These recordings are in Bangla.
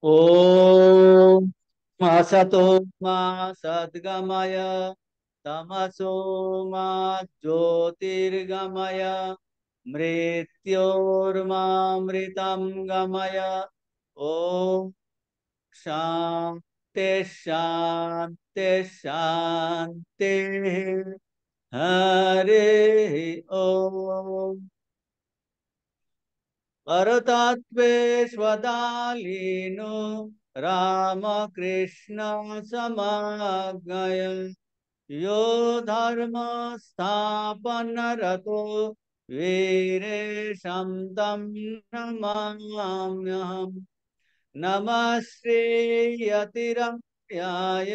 ওম আসতো মা সদ্গময় তমসো মা জ্যোতির্গময় মৃত্যোর্মামৃতম গময়। ওম শান্তি শান্তি শান্তি। হরে ওম परतत्वे स्वदालीनो रामकृष्ण समज्ञय यो धर्म स्थापन रतो वीरेशं तं नमाम्यहम्। नमस्ते यतिरम्याय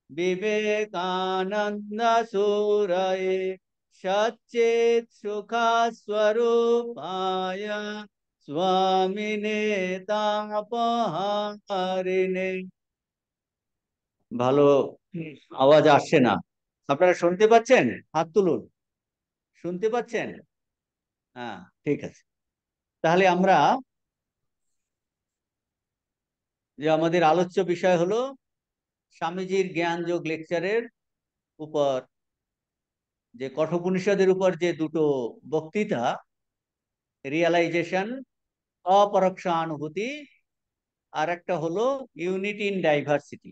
विवेकानंद सूरये सच्चित् सुख स्वरूपाय स्वामिने तापहारिणे। ভালো আওয়াজ আসছে না। আপনারা শুনতে পাচ্ছেন? হাত তুলুন। শুনতে পাচ্ছেন? হ্যাঁ, ঠিক আছে। তাহলে আমরা যে আমাদের আলোচ্য বিষয় হলো স্বামীজির জ্ঞান যোগ লেকচারের উপর, যে কঠোপনিষদের উপর যে দুটো বক্তৃতা, রিয়ালাইজেশন, অপরোক্ষানুভূতি, আর একটা হলো ইউনিটি ইন ডাইভার্সিটি।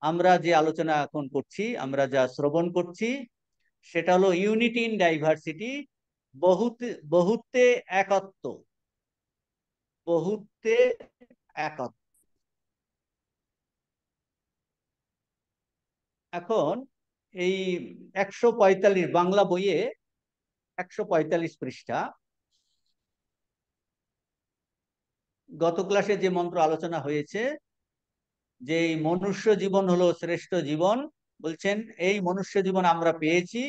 আমরা যে আলোচনা এখন করছি, আমরা যা শ্রবণ করছি, সেটা হলো ইউনিটি ইন ডাইভার্সিটি, বহুতে বহুত্বে একত্ব, বহুত্বে একত্ব। এখন এই 145 বাংলা বইয়ে 145 পৃষ্ঠা, গত ক্লাসে যে মন্ত্র আলোচনা হয়েছে, যে এই মনুষ্য জীবন হলো শ্রেষ্ঠ জীবন, বলছেন এই মনুষ্য জীবন আমরা পেয়েছি,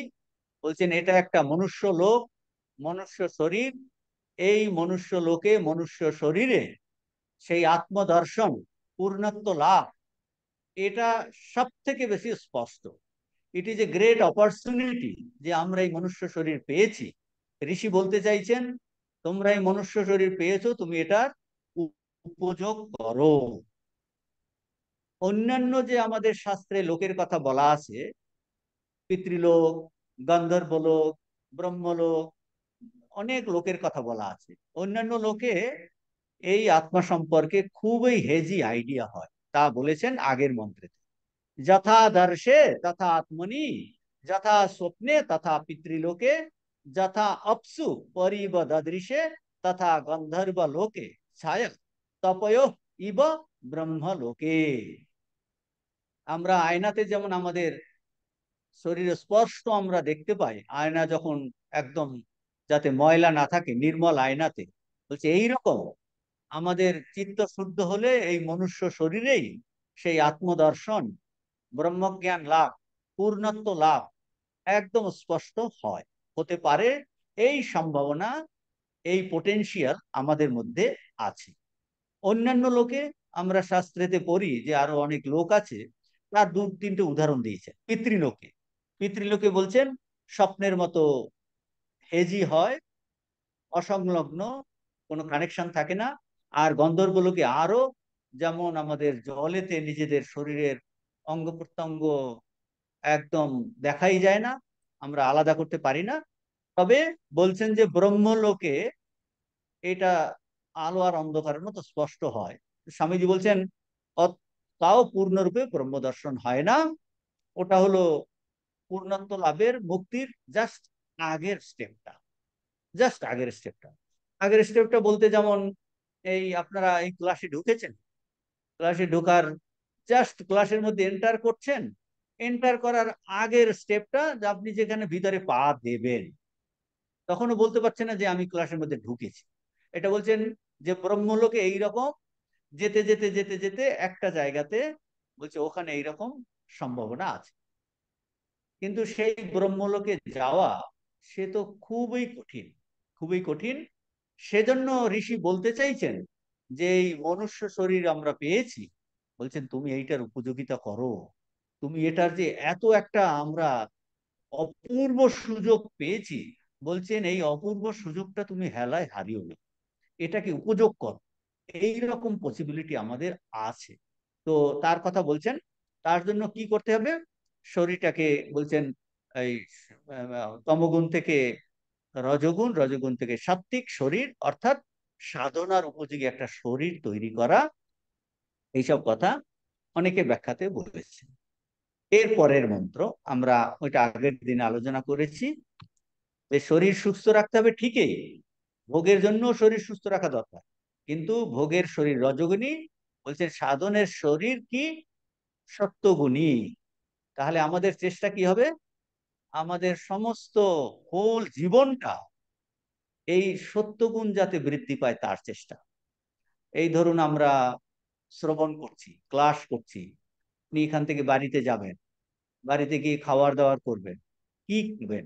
বলছেন এটা একটা মনুষ্য লোক, মনুষ্য শরীর। এই মনুষ্য লোকে, মনুষ্য শরীরে সেই আত্মদর্শন, পূর্ণত্ব লাভ, এটা সব থেকে বেশি স্পষ্ট। It is a great opportunity যে আমরা এই মনুষ্য শরীর পেয়েছি। ঋষি বলতে চাইছেন, তোমরা এই মনুষ্য শরীর পেয়েছো, তুমি এটার উপযোগ করো। অন্যান্য যে আমাদের শাস্ত্রে লোকের কথা বলা আছে, পিতৃলোক, গন্ধর্বলোক, ব্রহ্মলোক, অনেক লোকের কথা বলা আছে। অন্যান্য লোকে এই আত্মা সম্পর্কে খুবই হেজি আইডিয়া হয়, তা বলেছেন আগের মন্ত্রে। যথা দর্শে তথা আত্মনি, যথা স্বপ্নে তথা পিতৃলোকে, যথা অপ্সু পরিব দদৃশে তথা গন্ধর্ব লোকে ছায়া তপয় ইব ব্রহ্মলোকে। আমরা আয়নাতে যেমন আমাদের শরীরে স্পষ্ট আমরা দেখতে পাই, আয়না যখন একদম যাতে ময়লা না থাকে, নির্মল আয়নাতে, বলছে এইরকম আমাদের চিত্ত শুদ্ধ হলে এই মনুষ্য শরীরেই সেই আত্মদর্শন, ব্রহ্মজ্ঞান লাভ, পূর্ণত্ব লাভ একদম স্পষ্ট হয়, হতে পারে। এই সম্ভাবনা, এই পোটেনশিয়াল আমাদের মধ্যে আছে। অন্যান্য লোকে আমরা শাস্ত্রেতে পড়ি যে আরো অনেক লোক আছে, তার দু তিনটে উদাহরণ দিয়েছেন। পিতৃলোকে, পিতৃলোকে বলছেন স্বপ্নের মতো হেজি হয়, অসংলগ্ন, কোনো কানেকশন থাকে না। আর গন্ধর্বলোকে আরো, যেমন আমাদের জলেতে নিজেদের শরীরের অঙ্গ প্রত্যঙ্গ একদম দেখাই যায় না, আমরা আলাদা করতে পারি না। তবে বলছেন যে ব্রহ্মলোকে এটা আলো আর অন্ধকারের মতো স্পষ্ট হয়। স্বামীজি বলছেন তাও পূর্ণরূপে ব্রহ্ম দর্শন হয় না, ওটা হলো পূর্ণত্ব লাভের, মুক্তির জাস্ট আগের স্টেপটা, জাস্ট আগের স্টেপটা। আগের স্টেপটা বলতে যেমন, এই আপনারা এই ক্লাসে ঢুকেছেন, ক্লাসে ঢোকার জাস্ট ক্লাসের মধ্যে এন্টার করছেন, এন্টার করার আগের স্টেপটা, আপনি যেখানে ভিতরে পা দেবেন, তখনও বলতে পারছেন না যে আমি ক্লাসের মধ্যে ঢুকেছি। এটা বলছেন যে ব্রহ্মলোকে এইরকম যেতে যেতে যেতে যেতে একটা জায়গাতে, বলছে ওখানে এইরকম সম্ভাবনা আছে। কিন্তু সেই ব্রহ্মলোকে যাওয়া, সে তো খুবই কঠিন, খুবই কঠিন। সেজন্য ঋষি বলতে চাইছেন যে এই মনুষ্য শরীর আমরা পেয়েছি, বলছেন তুমি এইটার উপযোগিতা করো। তুমি এটার যে এত একটা আমরা অপূর্ব সুযোগ পেয়েছি, বলছেন এই অপূর্ব সুযোগটা তুমি হেলায় হারিও না, এটাকে উপযোগ করো। এইরকম পসিবিলিটি আমাদের আছে। তো তার কথা বলছেন, তার জন্য কি করতে হবে? শরীরটাকে বলছেন এই তমগুণ থেকে রজগুণ, রজগুণ থেকে সাত্ত্বিক শরীর, অর্থাৎ সাধনার উপযোগী একটা শরীর তৈরি করা। এইসব কথা অনেকে ব্যাখ্যাতে বলেছে। এর পরের মন্ত্র আমরা ওইটা আগের দিন আলোচনা করেছি, যে শরীর সুস্থ রাখতে হবে ঠিকই, ভোগের জন্য শরীর সুস্থ রাখা দরকার, কিন্তু ভোগের শরীর রজগুণী, বলছে সাধনের শরীর কি সত্যগুণী। তাহলে আমাদের চেষ্টা কি হবে? আমাদের সমস্ত হোল জীবনটা এই সত্যগুণ যাতে বৃদ্ধি পায় তার চেষ্টা। এই ধরুন আমরা শ্রবণ করছি, ক্লাস করছি, আপনি এখান থেকে বাড়িতে যাবেন, বাড়িতে গিয়ে খাবার দাবার করবেন, কি করবেন?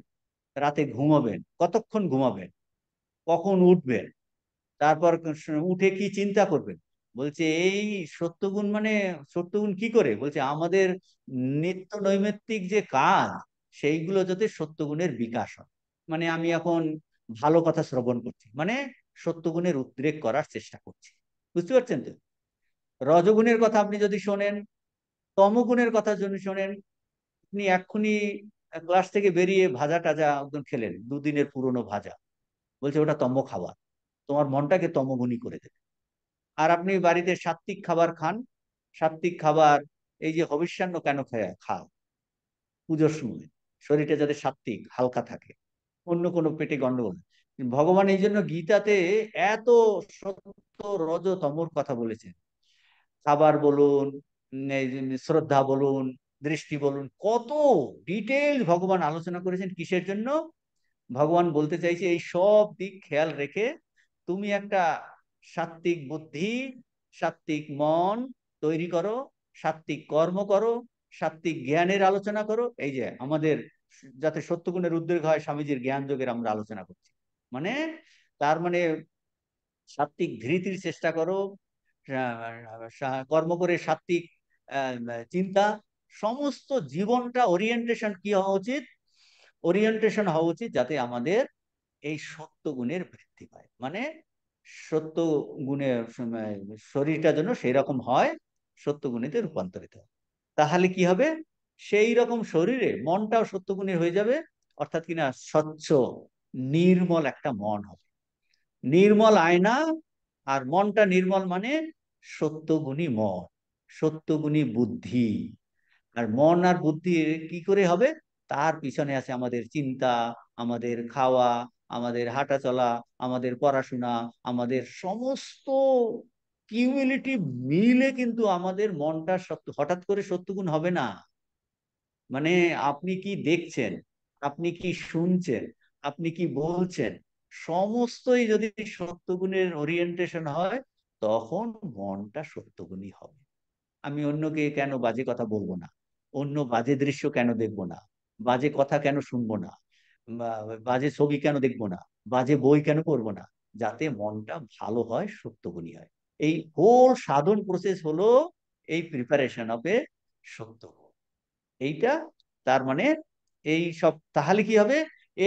রাতে ঘুমাবেন, কতক্ষণ ঘুমাবেন, কখন উঠবেন, তারপর উঠে কি চিন্তা করবেন? বলছে এই সত্যগুণ, মানে সত্যগুণ কি করে? বলছে আমাদের নিত্য নৈমিত্তিক যে কাজ, সেইগুলো যাতে সত্যগুণের বিকাশ হয়। মানে আমি এখন ভালো কথা শ্রবণ করছি, মানে সত্যগুণের উদ্রেক করার চেষ্টা করছি। বুঝতে পারছেন তো? রজগুণের কথা আপনি যদি শোনেন, তমগুণের কথা যদি শোনেন, আপনি এক্ষুনি ক্লাস থেকে বেরিয়ে ভাজা টাজা একদম খেলেন, দুদিনের পুরনো ভাজা, বলছে ওটা তম খাবার, তোমার মনটাকে তমগুণী করে দেবে। আর আপনি বাড়িতে সাত্বিক খাবার খান, সাত্বিক খাবার, এই যে হবিষ্যান্ন কেন খাও পুজোর সময়, শরীরটা যাতে সাত্বিক হালকা থাকে, অন্য কোনো পেটে গন্ডগোল। ভগবান এই জন্য গীতাতে এত সত্য রজ তমর কথা বলেছেন। খাবার বলুন, এই যে শ্রদ্ধা বলুন, দৃষ্টি বলুন, কত ডিটেইলস ভগবান আলোচনা করেছেন। কিসের জন্য? ভগবান বলতে চাইছে এই সব দিক খেয়াল রেখে তুমি একটা সাত্বিক বুদ্ধি, সাত্বিক মন তৈরি করো, সাত্বিক কর্ম করো, সাত্বিক জ্ঞানের আলোচনা করো। এই যে আমাদের যাতে সত্যগুণের উদ্রেক হয়, স্বামীজির জ্ঞান যোগের আমরা আলোচনা করছি। মানে তার মানে সাত্বিক ধৃতির চেষ্টা করো, কর্ম করে সাত্বিক চিন্তা, সমস্ত জীবনটা ওরিয়েন্টেশন কি হওয়া উচিত? ওরিয়েন্টেশন হওয়া উচিত যাতে আমাদের এই সত্য গুণের বৃদ্ধি পায়, মানে সত্য গুণের শরীরটা যেন সেই রকম হয়, সত্য গুণেতে রূপান্তরিত হয়। তাহলে কি হবে? সেই রকম শরীরে মনটাও সত্য গুণের হয়ে যাবে, অর্থাৎ কিনা স্বচ্ছ নির্মল একটা মন হবে, নির্মল আয়না। আর মনটা নির্মল মানে সত্যগুণী মন, সত্যগুণী বুদ্ধি। আর মন আর বুদ্ধি কি করে হবে? তার পিছনে আছে আমাদের চিন্তা, আমাদের খাওয়া, আমাদের হাঁটা চলা, আমাদের পড়াশোনা, আমাদের সমস্ত কিউমিলিটিভ মিলে কিন্তু আমাদের মনটা সত্য, হঠাৎ করে সত্যগুণ হবে না। মানে আপনি কি দেখছেন, আপনি কি শুনছেন, আপনি কি বলছেন, সমস্তই যদি সত্যগুণের ওরিয়েন্টেশন হয়, তখন মনটা সত্যগুণী হবে। আমি অন্যকে কেন বাজে কথা বলবো না, অন্য বাজে দৃশ্য কেন দেখবো না, বাজে কথা কেন শুনবো না, বাজে ছবি কেন দেখবো না, বাজে বই কেন পড়বো না? যাতে মনটা ভালো হয়, সত্যগুণী হয়। এই হোল সাধন প্রসেস হলো এই প্রিপারেশন অফ এ সত্য। এইটা তার মানে এই সব, তাহলে কি হবে?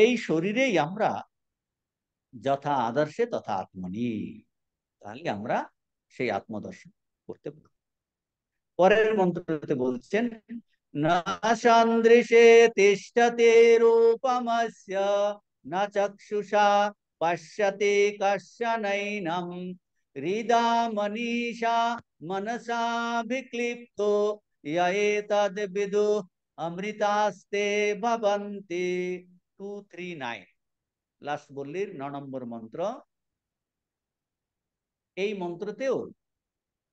এই শরীরেই আমরা যথা আদর্শে তথা আত্মনি, তাহলে আমরা সেই আত্মদর্শন করতে পারব। পরের মন্ত্রতে বলছেন, না সন্দৃশে তিষ্ঠতে রূপমস্য, না চক্ষুষা পশ্যতে কশ্যনৈনম, হৃদা মনীষা মনসাভিক্লিপ্তো য় এতদ বিদু অমৃতাস্তে ভবন্তি। 239 লাস্ট বললির 9 নম্বর মন্ত্র। এই মন্ত্রতেও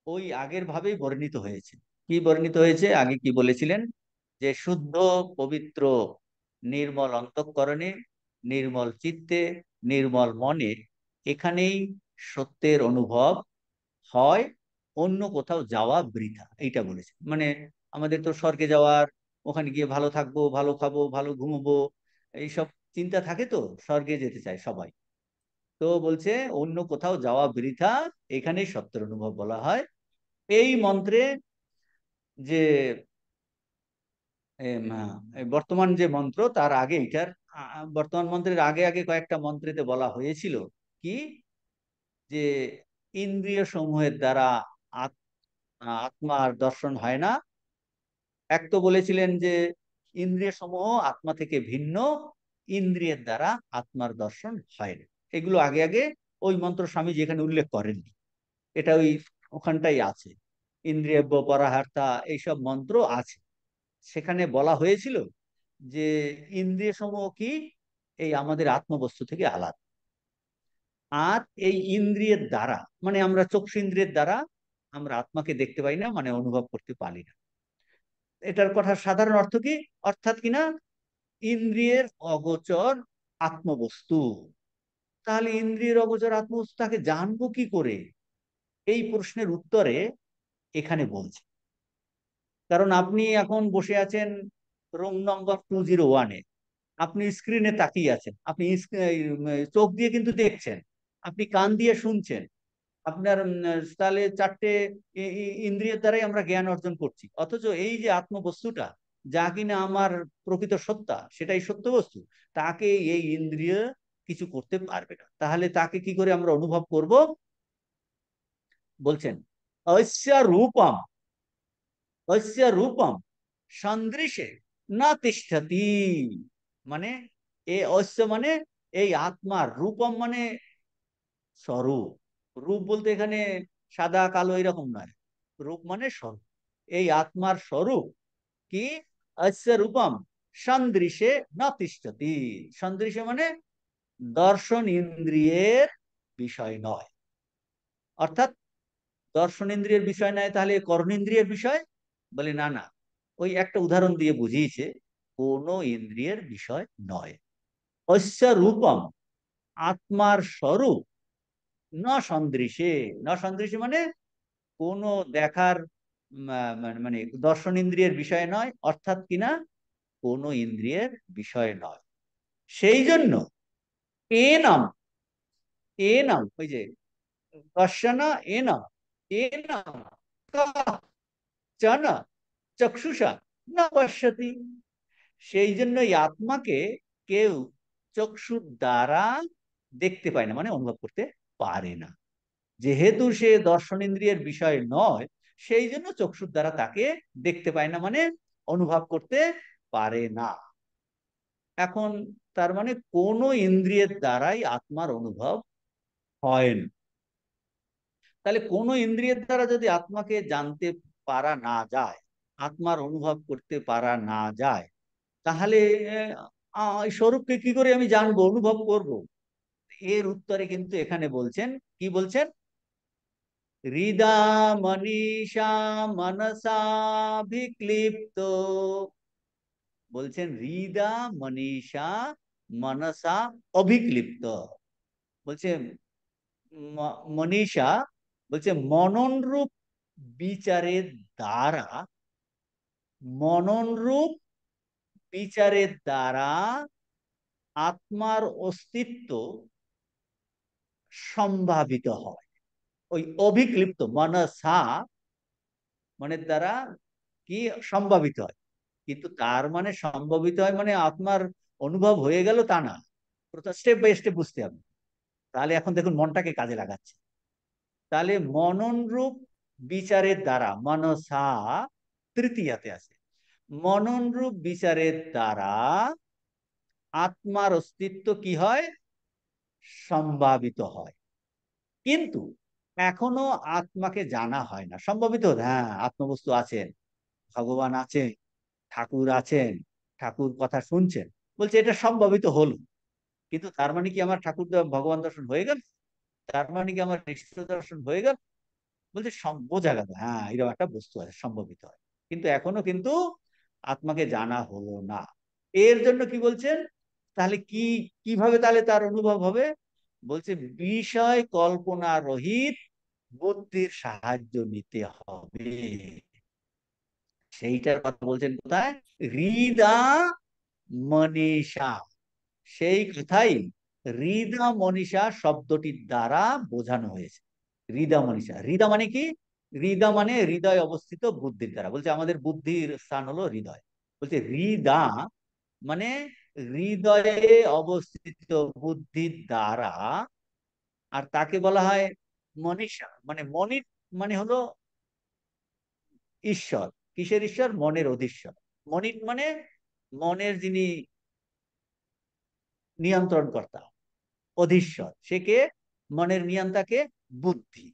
ওই আগের ভাবেই বর্ণিত হয়েছে। কি বর্ণিত হয়েছে? আগে কি বলেছিলেন? যে শুদ্ধ পবিত্র নির্মল অন্তঃকরণে, নির্মল চিত্তে, নির্মল মনে এখানেই সত্যের অনুভব হয়, অন্য কোথাও যাওয়া বৃথা, এইটা বলেছে। মানে আমাদের তো স্বর্গে যাওয়ার, ওখানে গিয়ে ভালো থাকবো, ভালো খাবো, ভালো ঘুমবো, এইসব চিন্তা থাকে, তো স্বর্গে যেতে চায় সবাই। তো বলছে অন্য কোথাও যাওয়া বৃথা, এখানেই সত্যের অনুভব বলা হয়। এই মন্ত্রে যে এই বর্তমান যে মন্ত্র, তার আগে এটার বর্তমান মন্ত্রের আগে আগে কয়েকটা মন্ত্রেতে বলা হয়েছিল কি, যে ইন্দ্রিয় সমূহের দ্বারা আত্মার দর্শন হয় না। এক তো বলেছিলেন যে ইন্দ্রিয় সমূহ আত্মা থেকে ভিন্ন, ইন্দ্রিয়ের দ্বারা আত্মার দর্শন হয় না। এগুলো আগে আগে ওই মন্ত্র স্বামী যেখানে উল্লেখ করেননি, এটা ওই ওখানটাই আছে। ইন্দ্রিয়ব্য পরাহার্থা এইসব মন্ত্র আছে, সেখানে বলা হয়েছিল যে ইন্দ্রিয় সমূহ কি এই আমাদের আত্মবস্তু থেকে আলাদা। আর এই ইন্দ্রিয়ের দ্বারা মানে আমরা চক্ষু ইন্দ্রিয়ের দ্বারা আমরা আত্মাকে দেখতে পাই না, মানে অনুভব করতে পারি না। এটার কথা সাধারণ অর্থ কি? অর্থাৎ কিনা ইন্দ্রিয়ের অগোচর আত্মবস্তু। তাহলে ইন্দ্রিয়ের অগোচর আত্মবস্তু তাকে জানবো কি করে? এই প্রশ্নের উত্তরে এখানে বলছে। কারণ আপনি এখন বসে আছেন রুম নম্বর 201-এ, আপনি স্ক্রিনে তাকিয়ে আছেন, আপনি চোখ দিয়ে কিন্তু দেখছেন, আপনি কান দিয়ে শুনছেন, আপনার তাহলে চারটে ইন্দ্রিয়ের দ্বারাই আমরা জ্ঞান অর্জন করছি। অথচ এই যে আত্মবস্তুটা, যা কিনা আমার প্রকৃত সত্তা, সেটাই সত্য বস্তু, তাকে এই ইন্দ্রিয় কিছু করতে পারবে না। তাহলে তাকে কি করে আমরা অনুভব করব? বলছেন অস্য রূপম, অস্য রূপম সন্দৃশে না তিষ্ঠতি। মানে এ অস্য মানে এই আত্মার, রূপম মানে স্বরূপ। রূপ বলতে এখানে সাদা কালো এরকম নয়, রূপ মানে স্বরূপ। এই আত্মার স্বরূপ কি? অস্য রূপম সন্দৃশে না তিষ্ঠতি। সন্দৃশে মানে দর্শন ইন্দ্রিয়ের বিষয় নয়। অর্থাৎ দর্শন ইন্দ্রিয়ের বিষয় নয়, তাহলে কর্ণেন্দ্রিয়ের বিষয়? বলে না না, ওই একটা উদাহরণ দিয়ে বুঝিয়েছে কোন ইন্দ্রিয়ের বিষয় নয়। অস্য রূপম আত্মার স্বরূপ ন সন্দৃশে, ন সন্দৃশে মানে কোন দেখার মানে দর্শন ইন্দ্রিয়ের বিষয় নয়, অর্থাৎ কিনা কোন ইন্দ্রিয়ের বিষয় নয়। সেই জন্য এ নাম, এ নাম ওই যে দর্শনা এ নাম, এ নাম চনা চক্ষুষা না পশ্যতি। সেই জন্য এই আত্মাকে কেউ চক্ষুর দ্বারা দেখতে পায় না, মানে অনুভব করতে পারে না। যেহেতু সে দর্শন ইন্দ্রিয়ের বিষয় নয়, সেই জন্য চক্ষুর দ্বারা তাকে দেখতে পায় না, মানে অনুভব করতে পারে না। এখন তার মানে কোন ইন্দ্রিয়ের দ্বারাই আত্মার অনুভব হয় না। তাহলে কোন ইন্দ্রিয়ের দ্বারা যদি আত্মাকে জানতে পারা না যায়, আত্মার অনুভব করতে পারা না যায়, তাহলে এই স্বরূপকে কি করে আমি জানবো, অনুভব করব? এর উত্তরে কিন্তু এখানে বলছেন, কি বলছেন? হৃদা মনীষা মনসাভিক্লিপ্ত। বলছেন হৃদা মনীষা মনসা অভিক্লিপ্ত। বলছে মনীষা, বলছে মনন রূপ বিচারের দ্বারা, মনন রূপ বিচারের দ্বারা আত্মার অস্তিত্ব সম্ভাবিত হয়। ওই অভিক্লিপ্ত মনসা মনের দ্বারা কি সম্ভাবিত হয়, কিন্তু তার মানে সম্ভাবিত হয় মানে আত্মার অনুভব হয়ে গেল তা না। স্টেপ বাই স্টেপ বুঝতে হবে। তাহলে এখন দেখুন মনটাকে কাজে লাগাচ্ছে। তাহলে মনন রূপ বিচারের দ্বারা, মনসা তৃতীয়াতে আছে, মনন রূপ বিচারের দ্বারা আত্মার অস্তিত্ব কি হয়? সম্ভাবিত হয়। কিন্তু এখনো আত্মাকে জানা হয় না। সম্ভাবিত, হ্যাঁ আত্মবস্তু আছেন, ভগবান আছেন, ঠাকুর আছেন, ঠাকুর কথা শুনছেন, বলছে এটা সম্ভাবিত হলো। কিন্তু তার মানে কি আমার ঠাকুর ভগবান দর্শন হয়ে গেল? তার মানে কি আমার ঈশ্বর দর্শন হয়ে গেল? বলছে বোঝা গেল, হ্যাঁ এরকম একটা বস্তু আছে, সম্ভাবিত হয়, কিন্তু এখনো কিন্তু আত্মাকে জানা হলো না। এর জন্য কি বলছেন? তাহলে কি, কিভাবে তাহলে তার অনুভব হবে? বলছে বিষয় কল্পনা রহিত বুদ্ধির সাহায্য নিতে হবে। সেইটার কথা বলছেন কোথায়? হৃদা মনীষা। সেই কথাই হৃদা মনীষা শব্দটির দ্বারা বোঝানো হয়েছে। হৃদা মনীষা, হৃদা মানে কি? হৃদা মানে হৃদয় অবস্থিত বুদ্ধির দ্বারা। বলছে আমাদের বুদ্ধির স্থান হলো হৃদয়। বলছে হৃদা মানে হৃদয়ে অবস্থিত বুদ্ধির দ্বারা। আর তাকে বলা হয় মনীষা মানে মনিত, মানে হলো ঈশ্বর। কিসের ঈশ্বর? মনের অধীশ্বর। মনিত মানে মনের যিনি নিয়ন্ত্রণ কর্তা, অধীশ্বর। সে কে? মনের নিয়ন্তাকে বুদ্ধি।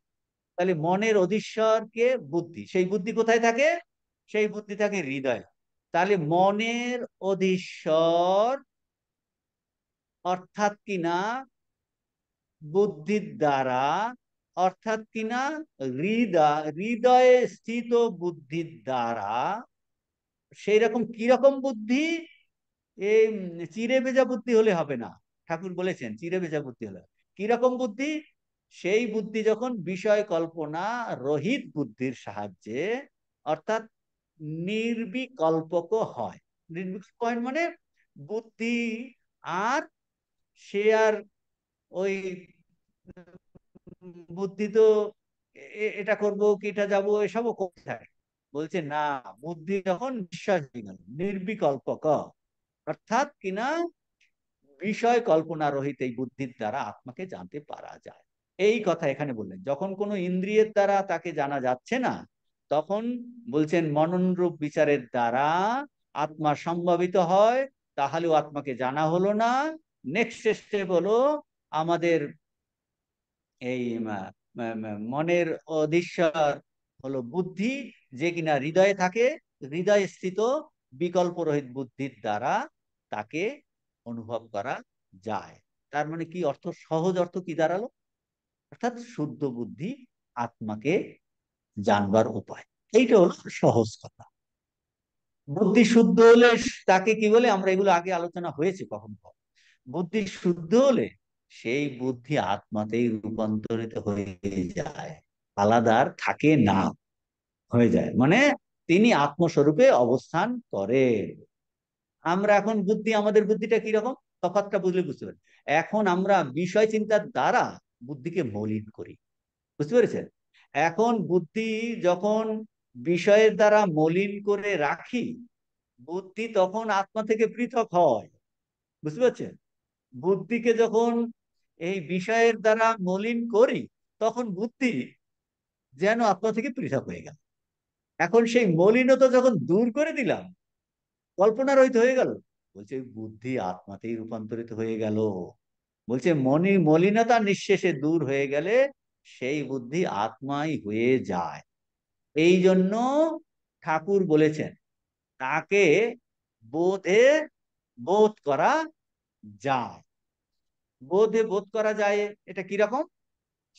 তাহলে মনের অধীশ্বরকে বুদ্ধি। সেই বুদ্ধি কোথায় থাকে? সেই বুদ্ধি থাকে হৃদয়ে। তাহলে মনের অধীশ্বর অর্থাৎ কিনা বুদ্ধির দ্বারা, অর্থাৎ কিনা হৃদয়ে স্থিত বুদ্ধির দ্বারা। সেই রকম কিরকম বুদ্ধি? এই চিরে ভেজা বুদ্ধি হলে হবে না। ঠাকুর বলেছেন চিরে ভেজা বুদ্ধি হলে। কিরকম বুদ্ধি? সেই বুদ্ধি যখন বিষয় কল্পনা রহিত বুদ্ধির সাহায্যে, অর্থাৎ নির্বিকল্পক হয়। নির্বিকল্প হয় মানে বুদ্ধি আর সে আর ওই বুদ্ধি তো এটা করব কি এটা যাবো এসবও করতে থাকে। বলছে না, বুদ্ধি যখন বিশ্বাস হয়ে গেল নির্বিকল্পক, অর্থাৎ কিনা বিষয় কল্পনা রহিত এই বুদ্ধির দ্বারা আত্মাকে জানতে পারা যায়। এই কথা এখানে বললেন। যখন কোনো ইন্দ্রিয়ের দ্বারা তাকে জানা যাচ্ছে না, তখন বলছেন মনন রূপ বিচারের দ্বারা আত্মা সম্ভাবিত হয়, তাহলেও আত্মাকে জানা হলো না। নেক্সট স্টেপ হলো আমাদের এই মনের অধীশ্বর হলো বুদ্ধি, যে কিনা হৃদয়ে থাকে। হৃদয় স্থিত বিকল্প রহিত বুদ্ধির দ্বারা তাকে অনুভব করা যায়। তার মানে কি অর্থ? সহজ অর্থ কি দাঁড়ালো? অর্থাৎ শুদ্ধ বুদ্ধি আত্মাকে জানবার উপায়। এইটা হলো সহজ কথা। বুদ্ধি শুদ্ধ হলে তাকে কি বলে? আমরা এগুলো আগে আলোচনা হয়েছে কখনো। বুদ্ধি শুদ্ধ হলে সেই বুদ্ধি আত্মাতেই রূপান্তরিত হয়ে যায়, আলাদা আর থাকে না, হয়ে যায়। মানে তিনি আত্মস্বরূপে অবস্থান করেন। আমরা এখন বুদ্ধি, আমাদের বুদ্ধিটা কিরকম? তফাৎটা বুঝলে বুঝতে পারি। এখন আমরা বিষয় চিন্তার দ্বারা বুদ্ধিকে মলিন করি। বুঝতে পেরেছেন? এখন বুদ্ধি যখন বিষয়ের দ্বারা মলিন করে রাখি, বুদ্ধি তখন আত্মা থেকে পৃথক হয়। বুঝতে পারছেন? বুদ্ধিকে যখন এই বিষয়ের দ্বারা মলিন করি, তখন বুদ্ধি যেন আত্মা থেকে পৃথক হয়ে গেল। এখন সেই মলিনতা যখন দূর করে দিলাম, কল্পনা রহিত হয়ে গেল, বলছে বুদ্ধি আত্মাতেই রূপান্তরিত হয়ে গেল। বলছে মলিনতা নিঃশেষে দূর হয়ে গেলে সেই বুদ্ধি আত্মাই হয়ে যায়। এই জন্য ঠাকুর বলেছেন তাকে বোধে বোধ করা যায়। বোধে বোধ করা যায়, এটা কিরকম?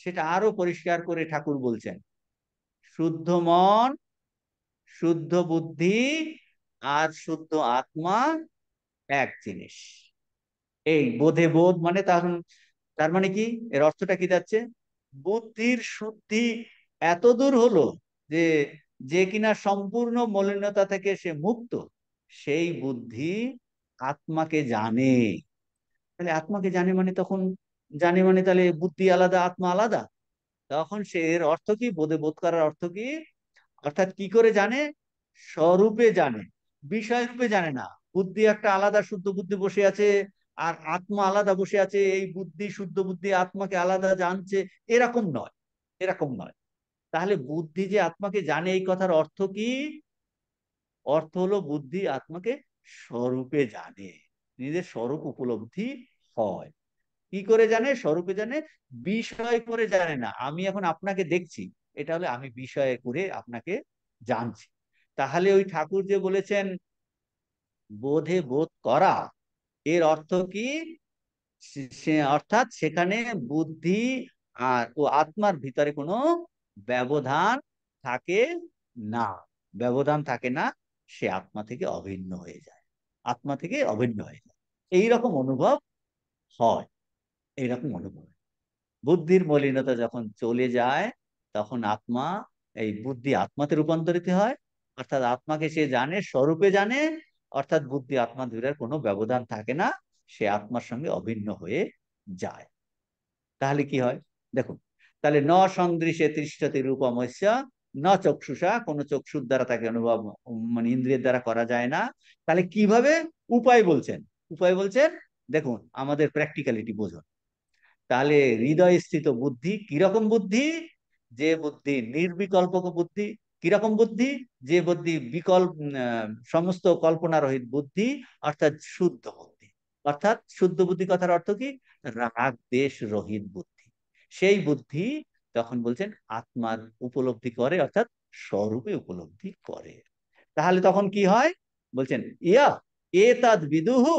সেটা আরো পরিষ্কার করে ঠাকুর বলছেন। শুদ্ধ মন, শুদ্ধ বুদ্ধি আর শুদ্ধ আত্মা এক জিনিস। এই বোধে বোধ মানে তার মানে কি? এর অর্থটা কি যাচ্ছে? বুদ্ধির শুদ্ধি এত দূর হলো যে যে কিনা সম্পূর্ণ মলিনতা থেকে সে মুক্ত, সেই বুদ্ধি আত্মাকে জানে। তাহলে আত্মাকে জানে মানে তখন জানে মানে তাহলে বুদ্ধি আলাদা আত্মা আলাদা। তখন সে এর অর্থ কি? বোধে বোধ করার অর্থ কি? অর্থাৎ কি করে জানে? স্বরূপে জানে, বিষয় রূপে জানে না। বুদ্ধি একটা আলাদা শুদ্ধ বুদ্ধি বসে আছে, আর আত্মা আলাদা বসে আছে, এই বুদ্ধি শুদ্ধ বুদ্ধি আত্মাকে আলাদা জানছে, এরকম নয়। এরকম নয়। তাহলে বুদ্ধি যে আত্মাকে জানে, এই কথার অর্থ কি? অর্থ হলো বুদ্ধি আত্মাকে স্বরূপে জানে, নিজের স্বরূপ উপলব্ধি হয়। কি করে জানে? স্বরূপে জানে, বিষয় করে জানে না। আমি এখন আপনাকে দেখছি, এটা হলে আমি বিষয় করে আপনাকে জানছি। তাহলে ওই ঠাকুর যে বলেছেন বোধে বোধ করা, এর অর্থ কি? অর্থাৎ সেখানে বুদ্ধি আর ও আত্মার ভিতরে কোনো ব্যবধান থাকে না। ব্যবধান থাকে না, সে আত্মা থেকে অভিন্ন হয়ে যায়। আত্মা থেকে অভিন্ন হয়ে যায়, এইরকম অনুভব হয়। এইরকম অনুভব হয়। বুদ্ধির মলিনতা যখন চলে যায়, তখন আত্মা, এই বুদ্ধি আত্মাতে রূপান্তরিত হয়। অর্থাৎ আত্মাকে সে জানে, স্বরূপে জানে। অর্থাৎ বুদ্ধি আত্মা দুইটার কোনো ব্যবধান থাকে না, সে আত্মার সঙ্গে অভিন্ন হয়ে যায়। তাহলে কি হয় দেখুন। তাহলে ন সংদৃশ্যে তিষ্ঠতি রূপমস্য ন চক্ষুষা, কোন চক্ষুর দ্বারা তাকে অনুভব, মানে ইন্দ্রিয়ের দ্বারা করা যায় না। তাহলে কিভাবে? উপায় বলছেন। উপায় বলছেন, দেখুন আমাদের প্র্যাকটিক্যালিটি বুঝুন। তাহলে হৃদয় স্থিত বুদ্ধি কিরকম বুদ্ধি? যে বুদ্ধি নির্বিকল্প বুদ্ধি। কিরকম বুদ্ধি? যে বুদ্ধি সমস্ত কল্পনা রহিত বুদ্ধি, অর্থাৎ শুদ্ধ বুদ্ধি। অর্থাৎ শুদ্ধ বুদ্ধি কথার অর্থ কি? রাগ দেশ রহিত বুদ্ধি। সেই বুদ্ধি তখন বলছেন আত্মার উপলব্ধি করে, অর্থাৎ স্বরূপে উপলব্ধি করে। তাহলে তখন কি হয়? বলছেন ইয়া এতদ বিদুহু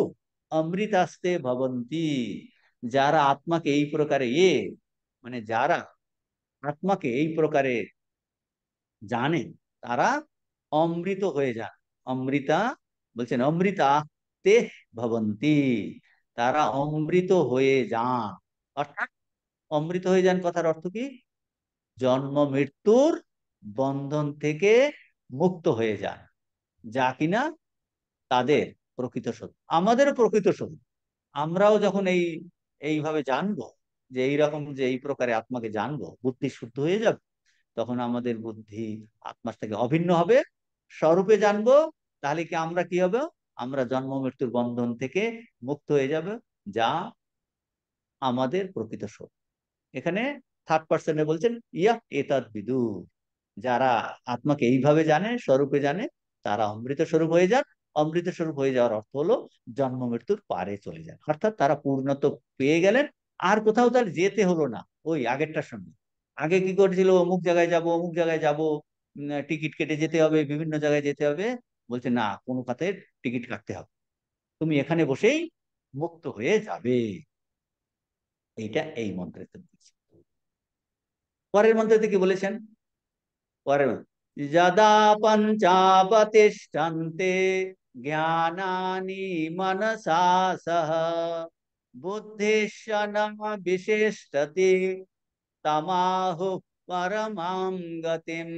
অমৃতাস্তে ভবন্তি। যারা আত্মাকে এই প্রকারে মানে যারা আত্মাকে এই প্রকারে জানেন, তারা অমৃত হয়ে যান। অমৃতা, বলছেন অমৃতা তে ভবন্তি, তারা অমৃত হয়ে যান। অর্থাৎ অমৃত হয়ে যান কথার অর্থ কি? জন্ম মৃত্যুর বন্ধন থেকে মুক্ত হয়ে যান, যা কিনা তাদের প্রকৃত সত্য, আমাদেরও প্রকৃত সত্য। আমরাও যখন এইভাবে জানবো, যে এইরকম যে এই প্রকারে আত্মাকে জানবো, বুদ্ধি শুদ্ধ হয়ে যাবে, তখন আমাদের বুদ্ধি আত্মার থেকে অভিন্ন হবে, স্বরূপে জানবো। তাহলে কি আমরা কি হবে? আমরা জন্ম মৃত্যুর বন্ধন থেকে মুক্ত হয়ে যাবে, যা আমাদের প্রকৃত সত্য। এখানে থার্ড পার্সনে বলছেন ইয়া এতদ বিদু, যারা আত্মাকে এইভাবে জানে, স্বরূপে জানে, তারা অমৃত স্বরূপ হয়ে যান। অমৃত স্বরূপ হয়ে যাওয়ার অর্থ হলো জন্ম মৃত্যুর পারে চলে যান, অর্থাৎ তারা পূর্ণত পেয়ে গেলেন। আর কোথাও তার যেতে হলো না ওই আগেরটার সঙ্গে। আগে কি করেছিল? অমুক জায়গায় যাব, অমুক জায়গায় যাব, টিকিট কেটে যেতে হবে, বিভিন্ন জায়গায় যেতে হবে। বলছে না, কোনো খাতে টিকিট কাটতে হবে, তুমি এখানে বসেই মুক্ত হয়ে যাবে। এইটা এই মন্ত্রেতে বলছে। পরের মন্ত্রতে কি বলেছেন? পরের যদা পঞ্চাবতিষ্ঠন্তে জ্ঞানানি মনসা সহ বুদ্ধিশ্চ ন বিশিষ্টতি তমাহু পরমাং গতিম।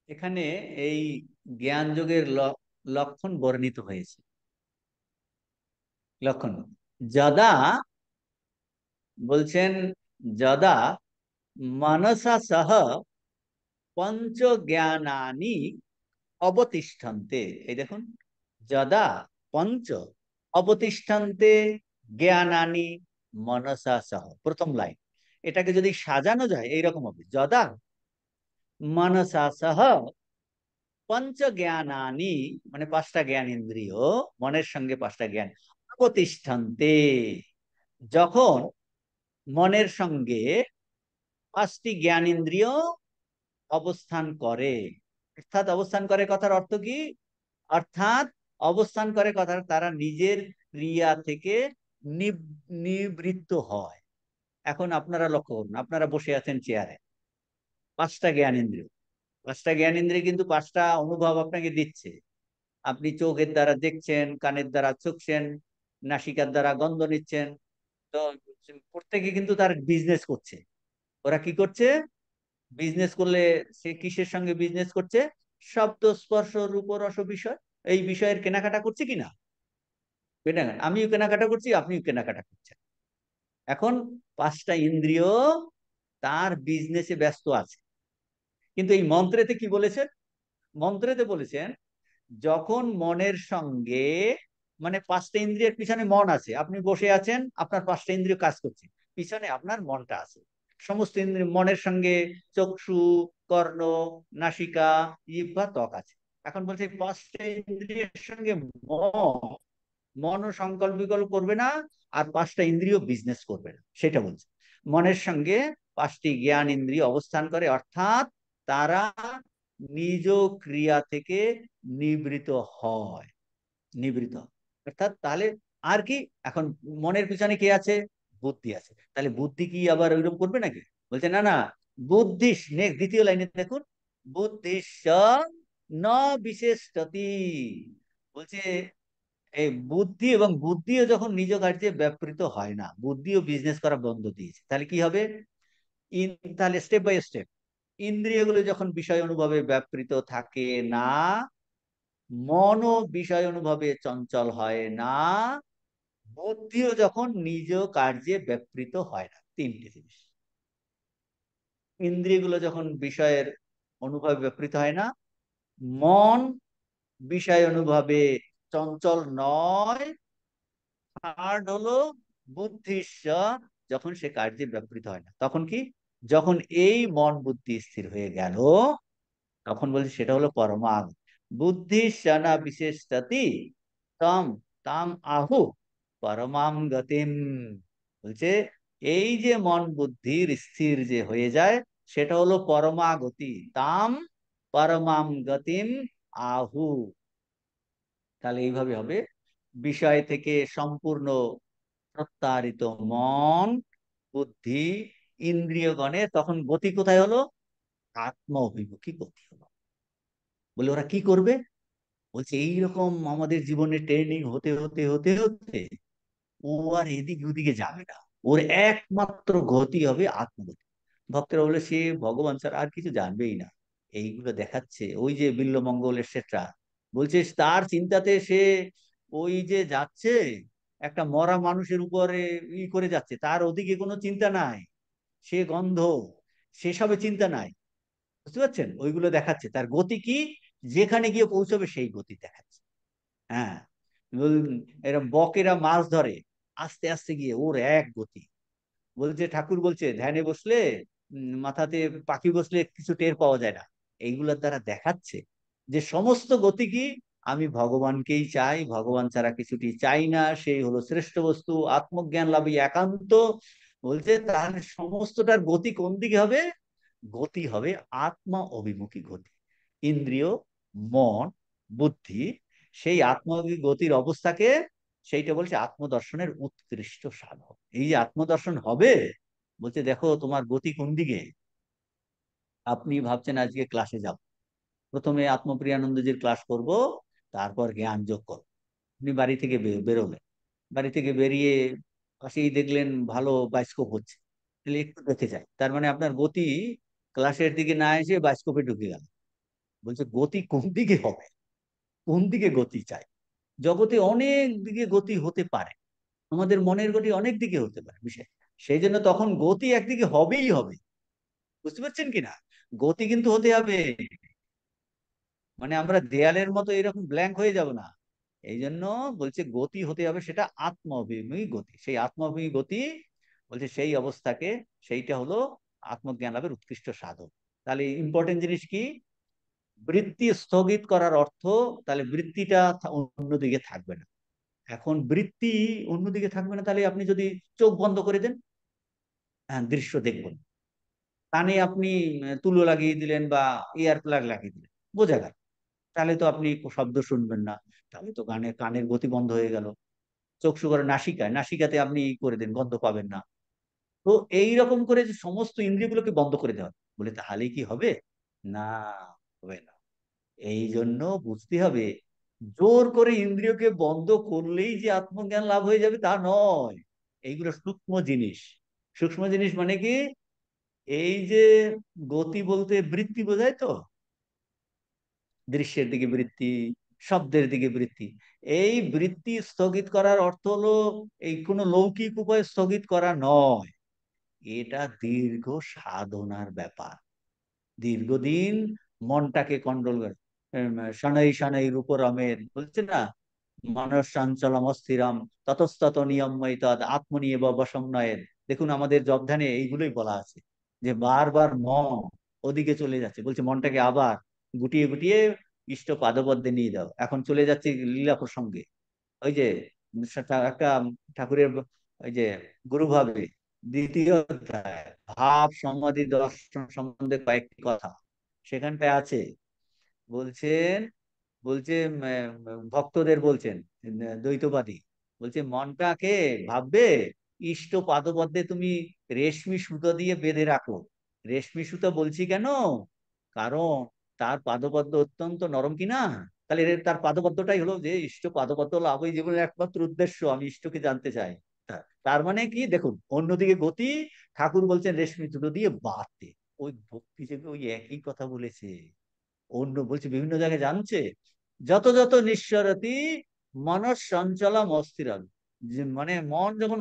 এখানে এই জ্ঞান যোগের লক্ষণ বর্ণিত হয়েছে। লক্ষণ যদা, বলছেন যদা মনসা সহ পঞ্চ জ্ঞানানি অবতিষ্ঠন্তে। এই দেখুন, যদা পঞ্চ অবতিষ্ঠন্তে জ্ঞানানি মনসা সহ, প্রথম লাইন। এটাকে যদি সাজানো যায় এইরকম হবে, যদা মনসা সহ পঞ্চ জ্ঞানানি, মানে পাঁচটা জ্ঞান ইন্দ্রিয়, মনের সঙ্গে পাঁচটা জ্ঞান, অবতিষ্ঠন্তে, যখন মনের সঙ্গে পাঁচটি জ্ঞান ইন্দ্রিয় অবস্থান করে। অর্থাৎ অবস্থান করে কথার অর্থ কি? অর্থাৎ অবস্থান করে কথার তারা নিজের ক্রিয়া থেকে নিবৃত্ত হয়। এখন আপনারা লক্ষ্য করুন, আপনারা বসে আছেন চেয়ারে, পাঁচটা জ্ঞান ইন্দ্রিয়, পাঁচটা জ্ঞান ইন্দ্রিয় কিন্তু পাঁচটা অনুভব আপনাকে দিচ্ছে। আপনি চোখের দ্বারা দেখছেন, কানের দ্বারা চুকছেন, নাসিকার দ্বারা গন্ধ নিচ্ছেন। তো প্রত্যেকে কিন্তু তার বিজনেস করছে। ওরা কি করছে? বিজনেস করলে সে কিসের সঙ্গে বিজনেস করছে? শব্দ স্পর্শ রূপ রস বিষয়, এই বিষয়ের কেনাকাটা করছে কিনা? কেনাকাটা, আমিও কেনাকাটা করছি, আপনিও কেনাকাটা করছেন। এখন পাঁচটা ইন্দ্রিয় তার বিজনেসে ব্যস্ত আছে। কিন্তু এই মন্ত্রেতে কি বলেছেন? মন্ত্রেতে বলেছেন যখন মনের সঙ্গে, মানে পাঁচটা ইন্দ্রিয়ের পিছনে মন আছে, আপনি বসে আছেন, আপনার পাঁচটা ইন্দ্রিয় কাজ করছে, পিছনে আপনার মনটা আছে। সমস্ত ইন্দ্রিয় মনের সঙ্গে চক্ষু, কর্ণ, নাসিকা, জিহ্বা, ত্বক আছে। এখন বলছে পাঁচটা ইন্দ্রিয়ের সঙ্গে মন, মনও সংকল্প বিকল্প করবে না, আর পাঁচটা ইন্দ্রিয় বিজনেস করবে না, সেটা বলছে। মনের সঙ্গে পাঁচটি জ্ঞান ইন্দ্রিয় অবস্থান করে, অর্থাৎ তারা নিজ ক্রিয়া থেকে নিবৃত হয়। নিবৃত, অর্থাৎ তাহলে আর কি? এখন মনের পিছনে কে আছে? বুদ্ধি আছে। তাহলে বুদ্ধি কি আবার ওইরকম করবে নাকি? বলছে না না, বুদ্ধি, নেক্সট দ্বিতীয় লাইনে দেখুন, বুদ্ধি ন বিশেষতি। বলছে এই বুদ্ধি, এবং বুদ্ধিও যখন নিজ কার্যে ব্যাপৃত হয় না, বুদ্ধিও বিজনেস করা বন্ধ দিয়েছে, তাহলে কি হবে? তাহলে স্টেপ বাই স্টেপ ইন্দ্রিয়গুলো যখন বিষয় অনুভবে ব্যাপৃত থাকে না, মনও বিষয় অনুভবে চঞ্চল হয় না, বুদ্ধিও যখন নিজ কার্যে ব্যাপৃত হয় না, তিনটে জিনিস। ইন্দ্রিয়গুলো যখন বিষয়ের অনুভবে ব্যাপৃত হয় না, মন বিষয় অনুভবে চঞ্চল নয়। থার্ড হলো বুদ্ধিস্য, যখন সে কার্যে ব্যাপৃত হয় না, তখন কি, যখন এই মন বুদ্ধি স্থির হয়ে গেল, তখন বলছে সেটা হলো পরমাগ। বুদ্ধি সনা বিশেষতি তম তাম আহু পরমাম গতিম। বলছে এই যে মন বুদ্ধির স্থির যে হয়ে যায়, সেটা হলো পরমাগতি, তাম পরমাম গতিম আহু। তাহলে এইভাবে হবে, বিষয় থেকে সম্পূর্ণ প্রত্যাহারিত মন বুদ্ধি ইন্দ্রিয়গণে তখন গতি কোথায় হলো? আত্ম অভিমুখী গতি হলো। বলে ওরা কি করবে? বলছে এইরকম আমাদের জীবনে ট্রেনিং হতে হতে হতে হতে ও আর এদিক ওদিকে যাবে না, ওর একমাত্র গতি হবে আত্মগতি। ভক্তরা বলে সে ভগবান স্যার আর কিছু জানবেই না, এইগুলো দেখাচ্ছে। ওই যে বিল্লমঙ্গল এসেট্রা, বলছে তার চিন্তাতে সে ওই যে যাচ্ছে একটা মরা মানুষের উপরে করে যাচ্ছে, তার ওদিকে কোনো চিন্তা নাই, সে গন্ধ, সেসবে চিন্তা নাই। বুঝতে পারছেন? ওইগুলো দেখাচ্ছে তার গতি কি, যেখানে গিয়ে পৌঁছবে সেই গতি দেখাচ্ছে। হ্যাঁ, এরকম বকেরা মাছ ধরে, আস্তে আস্তে গিয়ে ওর এক গতি। বলছে ঠাকুর বলছে ধ্যানে বসলে মাথাতে পাখি বসলে কিছু টের পাওয়া যায় না। এইগুলোর দ্বারা দেখাচ্ছে যে সমস্ত গতি কি, আমি ভগবানকেই চাই, ভগবান ছাড়া কিছুটি চাই না, সেই হলো শ্রেষ্ঠ বস্তু, আত্মজ্ঞান লাভই একান্ত। বলছে তাহলে সমস্তটার গতি কোন দিকে হবে? গতি হবে আত্মা অভিমুখী গতি। ইন্দ্রিয়, মন, বুদ্ধি, সেই আত্মমুখী গতির অবস্থাকে সেইটা বলছে আত্মদর্শনের উৎকৃষ্ট সাধন। এই যে আত্মদর্শন হবে, বলছে দেখো তোমার গতি কোন দিকে। আপনি ভাবছেন আজকে ক্লাসে যাব, প্রথমে আত্মপ্রিয়ানন্দজির ক্লাস করব, তারপর জ্ঞান যোগ করব। আপনি বাড়ি থেকে বেরোলেন, বাড়ি থেকে বেরিয়ে পাশেই দেখলেন ভালো বায়োস্কোপ হচ্ছে, তাহলে একটু দেখে যায়, তার মানে আপনার গতি ক্লাসের দিকে না এসে বায়োস্কোপে ঢুকে গেল। বলছে গতি কোন দিকে হবে, কোন দিকে গতি চাই। জগতে অনেক দিকে গতি হতে পারে, আমাদের মনের গতি অনেক দিকে হতে পারে বিষয়, সেই জন্য তখন গতি একদিকে হবেই হবে। বুঝতে পারছেন কিনা? গতি কিন্তু হতে হবে, মানে আমরা দেয়ালের মতো এরকম ব্ল্যাঙ্ক হয়ে যাব না। এই জন্য বলছে গতি হতে হবে, সেটা আত্ম অভিমুখী গতি। সেই আত্ম অভিমুখী গতি বলছে সেই অবস্থাকে, সেইটা হলো আত্মজ্ঞান লাভের উৎকৃষ্ট সাধন। তাহলে ইম্পর্টেন্ট জিনিস কি? বৃত্তি স্থগিত করার অর্থ, তাহলে বৃত্তিটা অন্যদিকে থাকবে না। এখন বৃত্তি অন্যদিকে থাকবে না, তাহলে আপনি যদি চোখ বন্ধ করে দেন, হ্যাঁ, দৃশ্য দেখবেন। কানে আপনি তুলো লাগিয়ে দিলেন বা ইয়ার প্লাগ লাগিয়ে দিলেন, বোঝা গেল, তাহলে তো আপনি শব্দ শুনবেন না, তাহলে তো কানের গতি বন্ধ হয়ে গেল। চোখ শুকর নাসিকায়, নাসিকাতে আপনি করে দেন, গন্ধ পাবেন না। তো এইরকম করে যে সমস্ত ইন্দ্রিয়গুলোকে বন্ধ করে দেওয়া, বলে তাহলে কি হবে? না, হবে না। এই জন্য বুঝতে হবে, জোর করে ইন্দ্রিয়কে বন্ধ করলেই যে আত্মজ্ঞান লাভ হয়ে যাবে তা নয়। এইগুলো সূক্ষ্ম জিনিস। সূক্ষ্ম জিনিস মানে কি? এই যে গতি বলতে বৃত্তি বোঝায় তো, দৃশ্যের দিকে বৃত্তি, শব্দের দিকে বৃত্তি। এই বৃত্তি স্থগিত করার অর্থ হলো এই কোনো লৌকিক উপায়ে স্থগিত করা নয়, এটা দীর্ঘ সাধনার ব্যাপার। দীর্ঘদিন মনটাকে কন্ট্রোল করে, শনৈ শনৈ রূপরমের বলছে না, মানস চঞ্চলম অস্থিরম ততস্তত নিয়মময়ী তদ আত্মনিয়েব বশং নয়েৎ। দেখুন আমাদের জবধানে এইগুলোই বলা আছে, যে বারবার মন ওদিকে চলে যাচ্ছে, বলছে মনটাকে আবার গুটিয়ে গুটিয়ে ইষ্ট পাদপদ্মে নিয়ে যাও। এখন চলে যাচ্ছে লীলা প্রসঙ্গে, ওই যে একটা ঠাকুরের ওই যে গুরু ভাবে দ্বিতীয় অধ্যায় ভাব সমাধি দর্শন সম্বন্ধে কয়েকটি কথা সেখানটায় আছে। বলছেন, বলছে ভক্তদের বলছেন, দ্বৈতবাদী বলছে মনটাকে ভাববে ইষ্ট পাদপদ্মে তুমি রেশমি সুতো দিয়ে বেঁধে রাখো। রেশমি সুতো বলছি কেন? কারণ তার পাদপদ্ম অত্যন্ত নরম কিনা। তাহলে তার পাদপদ্মটাই হলো যে ইষ্ট পাদপদ্ম লাভ, ওই জীবনের একমাত্র উদ্দেশ্য, আমি ইষ্টকে জানতে চাই। তার মানে কি দেখুন, অন্যদিকে গতি, ঠাকুর বলছেন রেশমি সুতো দিয়ে বাঁধতে। ওই ভক্তি যে ওই একই কথা বলেছে, অন্য বলছে বিভিন্ন জায়গায় জানছে, যত যত নিঃসরতি মনস চঞ্চলম অস্থিরম, যে মানে মন যখন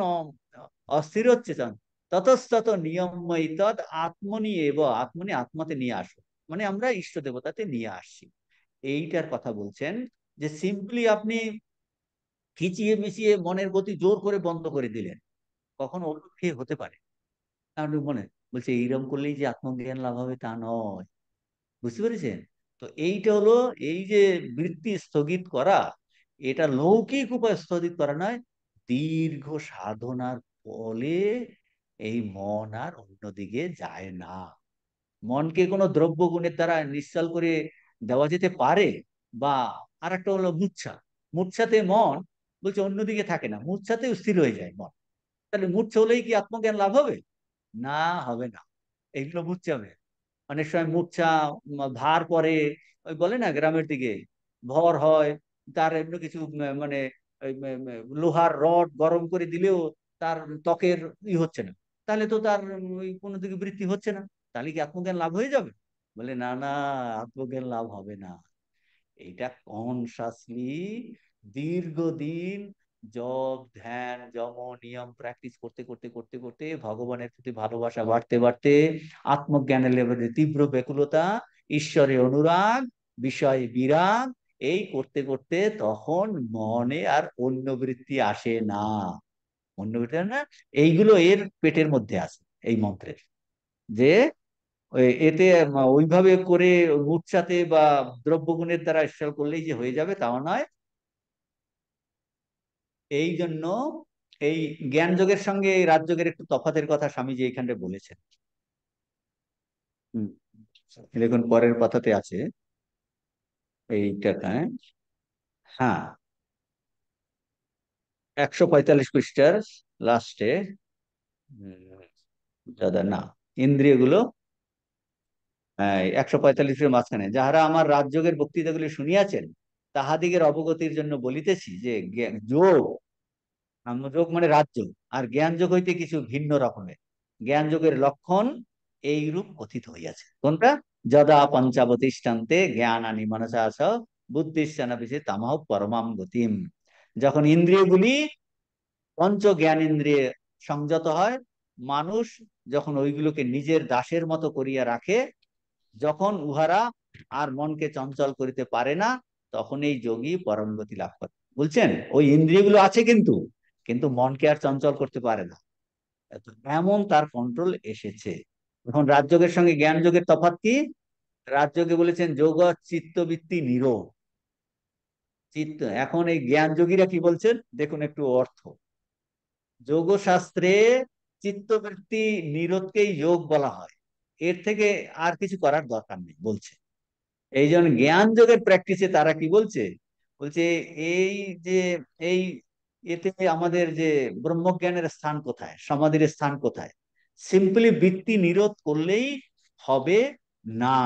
অস্থির হচ্ছে চান, ততস্তত নিয়মময়ী তৎ আত্মনি এব, আত্মনি আত্মাতে নিয়ে আসো, মানে আমরা ইষ্ট দেবতাতে নিয়ে আসছি। এইটার কথা বলছেন, যে সিম্পলি আপনি খিচিয়ে মিশিয়ে মনের গতি জোর করে বন্ধ করে দিলেন, কখনো অপেক্ষা হতে পারে। আপনি মনে বলছে এইরকম করলেই যে আত্মজ্ঞান লাভ হবে তা নয়। বুঝতে পেরেছেন? তো এইটা হলো, এই যে বৃত্তি স্থগিত করা, এটা লৌকিক উপায় স্থগিত করা নয়, দীর্ঘ সাধনার ফলে এই মন আর অন্যদিকে যায় না। মনকে কোনো দ্রব্য গুণের দ্বারা নিশ্চল করে দেওয়া যেতে পারে। বা আর একটা হলো মূর্ছা। মূর্ছাতে মন বলছে অন্যদিকে থাকে না, মূর্ছাতেও স্থির হয়ে যায় মন। তাহলে মূর্ছা হলেই কি আত্মজ্ঞান লাভ হবে? না, হবে না। এগুলো বুঝতে হবে। অনেক সময় মূর্ছা ভার পরে, ওই বলে না গ্রামের দিকে ভর হয়, তার এমনি কিছু মানে ওই লোহার রড গরম করে দিলেও তার ত্বকের হচ্ছে না, তাহলে তো তার ওই কোনো দিকে বৃদ্ধি হচ্ছে না, তাহলে কি আত্মজ্ঞান লাভ হয়ে যাবে? বলে না না, আত্মজ্ঞান লাভ হবে না। এটা কনসাসলি দীর্ঘদিন জপ ধ্যান যম নিয়ম প্র্যাকটিস করতে করতে করতে করতে ভগবানের প্রতি ভালোবাসা বাড়তে বাড়তে আত্মজ্ঞানের লেভেলে তীব্র ব্যাকুলতা, ঈশ্বরে অনুরাগ, বিষয়ে বিরাগ, এই করতে করতে তখন মনে আর অন্য বৃত্তি আসে না। অন্য বৃত্তি আসে না। এইগুলো এর পেটের মধ্যে আছে এই মন্ত্রের, যে এতে ওইভাবে করে মূর্ছাতে বা দ্রব্যগুণের দ্বারা ঈশ্বর করলেই যে হয়ে যাবে তাও নয়। এই জন্য এই জ্ঞান যোগের সঙ্গে এই রাজযোগের একটু তফাতের কথা স্বামীজি এখানে বলেছেন। হম, দেখুন পরের কথাতে আছে এইটা, হ্যাঁ, হ্যাঁ, 145 পৃষ্ঠার লাস্টে, দাদা না, ইন্দ্রিয়গুলো, 145-এর মাঝখানে, যাহারা আমার রাজযোগের বক্তৃতাগুলি শুনিয়াছেন তাহাদিগের অবগতির জন্য বলিতেছি যে যোগ, যোগ মানে রাজযোগ, আর জ্ঞান যোগ হইতে কিছু ভিন্ন রকমের। জ্ঞান যোগের লক্ষণ এইরূপ কথিত হইয়াছে, কোনটা? যদা পঞ্চাবতিষ্ঠান্তে জ্ঞানানি মনসা আস বুদ্ধিশ্চানা বিশে তামাহ পরমাম গতিম। যখন ইন্দ্রিয়গুলি পঞ্চ জ্ঞান ইন্দ্রিয়ে সংযত হয়, মানুষ যখন ওইগুলোকে নিজের দাসের মতো করিয়া রাখে, যখন উহারা আর মনকে চঞ্চল করিতে পারে না, তখন এই যোগী পরম গতি লাভ করে। বলছেন ওই ইন্দ্রিয়গুলো আছে কিন্তু, কিন্তু মনকে আর চঞ্চল করতে পারে না, এমন তার কন্ট্রোল এসেছে। এখন রাজযোগের সঙ্গে জ্ঞান যোগের তফাৎ কি? রাজযোগে বলেছেন যোগ চিত্তবৃত্তি নিরোধ। চিত্ত, এখন এই জ্ঞান যোগীরা কি বলছেন দেখুন একটু অর্থ। যোগ শাস্ত্রে চিত্তবৃত্তি নিরোধকেই যোগ বলা হয়, এর থেকে আর কিছু করার দরকার নেই বলছে। এই জন্য জ্ঞান যোগের প্র্যাকটিসে তারা কি বলছে, বলছে এই যে এই এতে আমাদের যে ব্রহ্মজ্ঞানের স্থান কোথায়, সমাধির স্থান কোথায়? সিম্পলি বৃত্তি নিরোধ করলেই হবে না।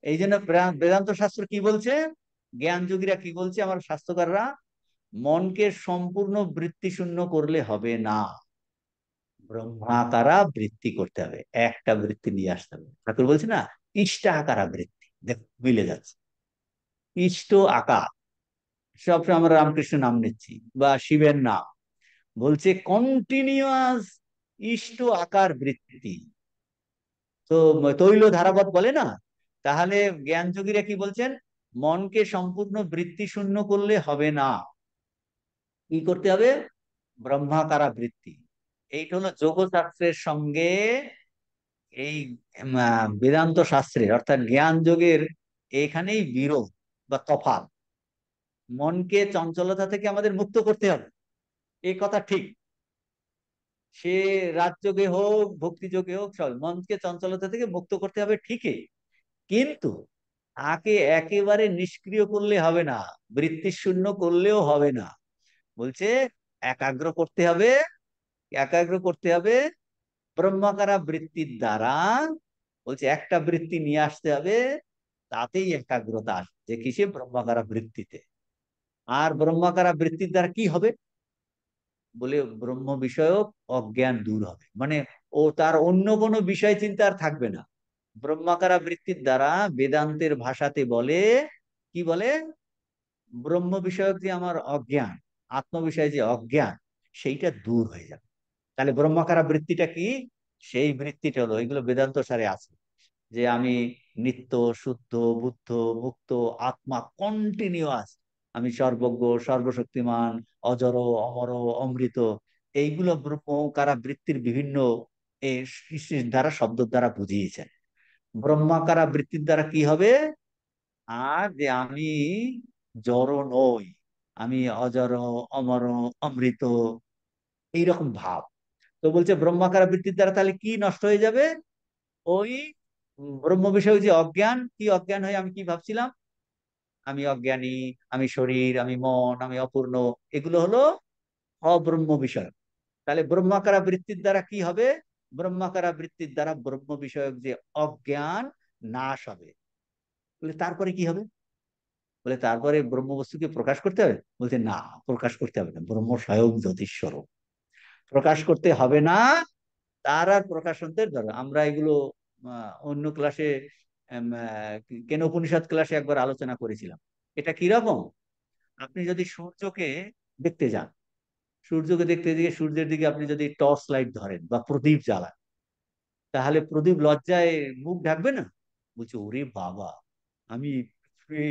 এই জন্য বেদান্ত শাস্ত্র কি বলছে, জ্ঞান যোগীরা কি বলছে, আমার শাস্ত্রকাররা, মনকে সম্পূর্ণ বৃত্তি শূন্য করলে হবে না, ব্রহ্মাকারা বৃত্তি করতে হবে, একটা বৃত্তি নিয়ে আসতে হবে। ঠাকুর বলছে না, ইষ্টাকারা বৃত্তি, দেখো মিলে যাচ্ছে। ইষ্ট আকার, সবসময় আমরা রামকৃষ্ণ নাম নিচ্ছি বা শিবের নাম, বলছে কন্টিনিউয়াস ইষ্ট আকার বৃত্তি। তো তৈল ধারাবত বলে না, তাহলে জ্ঞান যোগীরা কি বলছেন, মনকে সম্পূর্ণ বৃত্তি শূন্য করলে হবে না, কি করতে হবে? ব্রহ্মাকারা বৃত্তি। এইটা হলো যোগ শাস্ত্রের সঙ্গে এই বেদান্ত শাস্ত্রের অর্থাৎ জ্ঞান যোগের এখানেই বিরোধ বা তফাৎ। মনকে চঞ্চলতা থেকে আমাদের মুক্ত করতে হবে, এই কথা ঠিক। সে রাজযোগে হোক ভক্তি যোগে হোক, সব মনকে চঞ্চলতা থেকে মুক্ত করতে হবে ঠিকই, কিন্তু তাকে একেবারে নিষ্ক্রিয় করলে হবে না, বৃত্তি শূন্য করলেও হবে না। বলছে একাগ্র করতে হবে, একাগ্র করতে হবে ব্রহ্মাকারা বৃত্তির দ্বারা। বলছে একটা বৃত্তি নিয়ে আসতে হবে, তাতেই একাগ্রতা আসবে, যে কিসে? ব্রহ্মাকারা বৃত্তিতে। আর ব্রহ্মাকারা বৃত্তির দ্বারা কি হবে? বলে ব্রহ্ম বিষয়ক অজ্ঞান দূর হবে, মানে ও তার অন্য কোনো বিষয় চিন্তা আর থাকবে না। ব্রহ্মাকারা বৃত্তির দ্বারা বেদান্তের ভাষাতে বলে, কি বলে? ব্রহ্ম বিষয়ক যে আমার অজ্ঞান, আত্ম বিষয়ে যে অজ্ঞান, সেইটা দূর হয়ে যাবে। তাহলে ব্রহ্মাকারা বৃত্তিটা কি? সেই বৃত্তিটা হলো, এগুলো বেদান্ত সারে আছে, যে আমি নিত্য শুদ্ধ বুদ্ধ মুক্ত আত্মা, কন্টিনিউয়াস। আমি সর্বজ্ঞ, সর্বশক্তিমান, অজর, অমর, অমৃত, এইগুলো ব্রহ্মকারা বৃত্তির বিভিন্ন দ্বারা, শব্দ দ্বারা বুঝিয়েছেন। ব্রহ্মাকারা বৃত্তির দ্বারা কি হবে? আর যে আমি জড় নই, আমি অজর, অমর, অমৃত, এইরকম ভাব। তো বলছে ব্রহ্মাকার বৃত্তির দ্বারা তাহলে কি নষ্ট হয়ে যাবে? ওই ব্রহ্ম বিষয় যে অজ্ঞান, কি অজ্ঞান হয়ে আমি কি ভাবছিলাম? আমি অজ্ঞানী, আমি শরীর, আমি মন, আমি অপূর্ণ, এগুলো হলো অব্রহ্ম বিষয়। তাহলে ব্রহ্মাকারা বৃত্তির দ্বারা কি হবে? ব্রহ্মাকারা বৃত্তির দ্বারা ব্রহ্ম বিষয়ক যে অজ্ঞান নাশ হবে। বলে তারপরে কি হবে? বলে তারপরে ব্রহ্ম বস্তুকে প্রকাশ করতে হবে? বলছে না, প্রকাশ করতে হবে না, ব্রহ্ম স্বয়ং জ্যোতিস্বরূপ, প্রকাশ করতে হবে না। তার আর প্রকাশনদের দরকার, আমরা এগুলো অন্য ক্লাসে, কেন উপনিষদ ক্লাসে একবার আলোচনা করেছিলাম। এটা কিরকম? আপনি যদি সূর্যকে দেখতে যান, সূর্যকে দেখতে গিয়ে সূর্যের দিকে আপনি যদি টর্চ লাইট ধরেন বা প্রদীপ জ্বালান, তাহলে প্রদীপ লজ্জায় মুখ ঢাকবে না? বলছে ওরে বাবা, আমি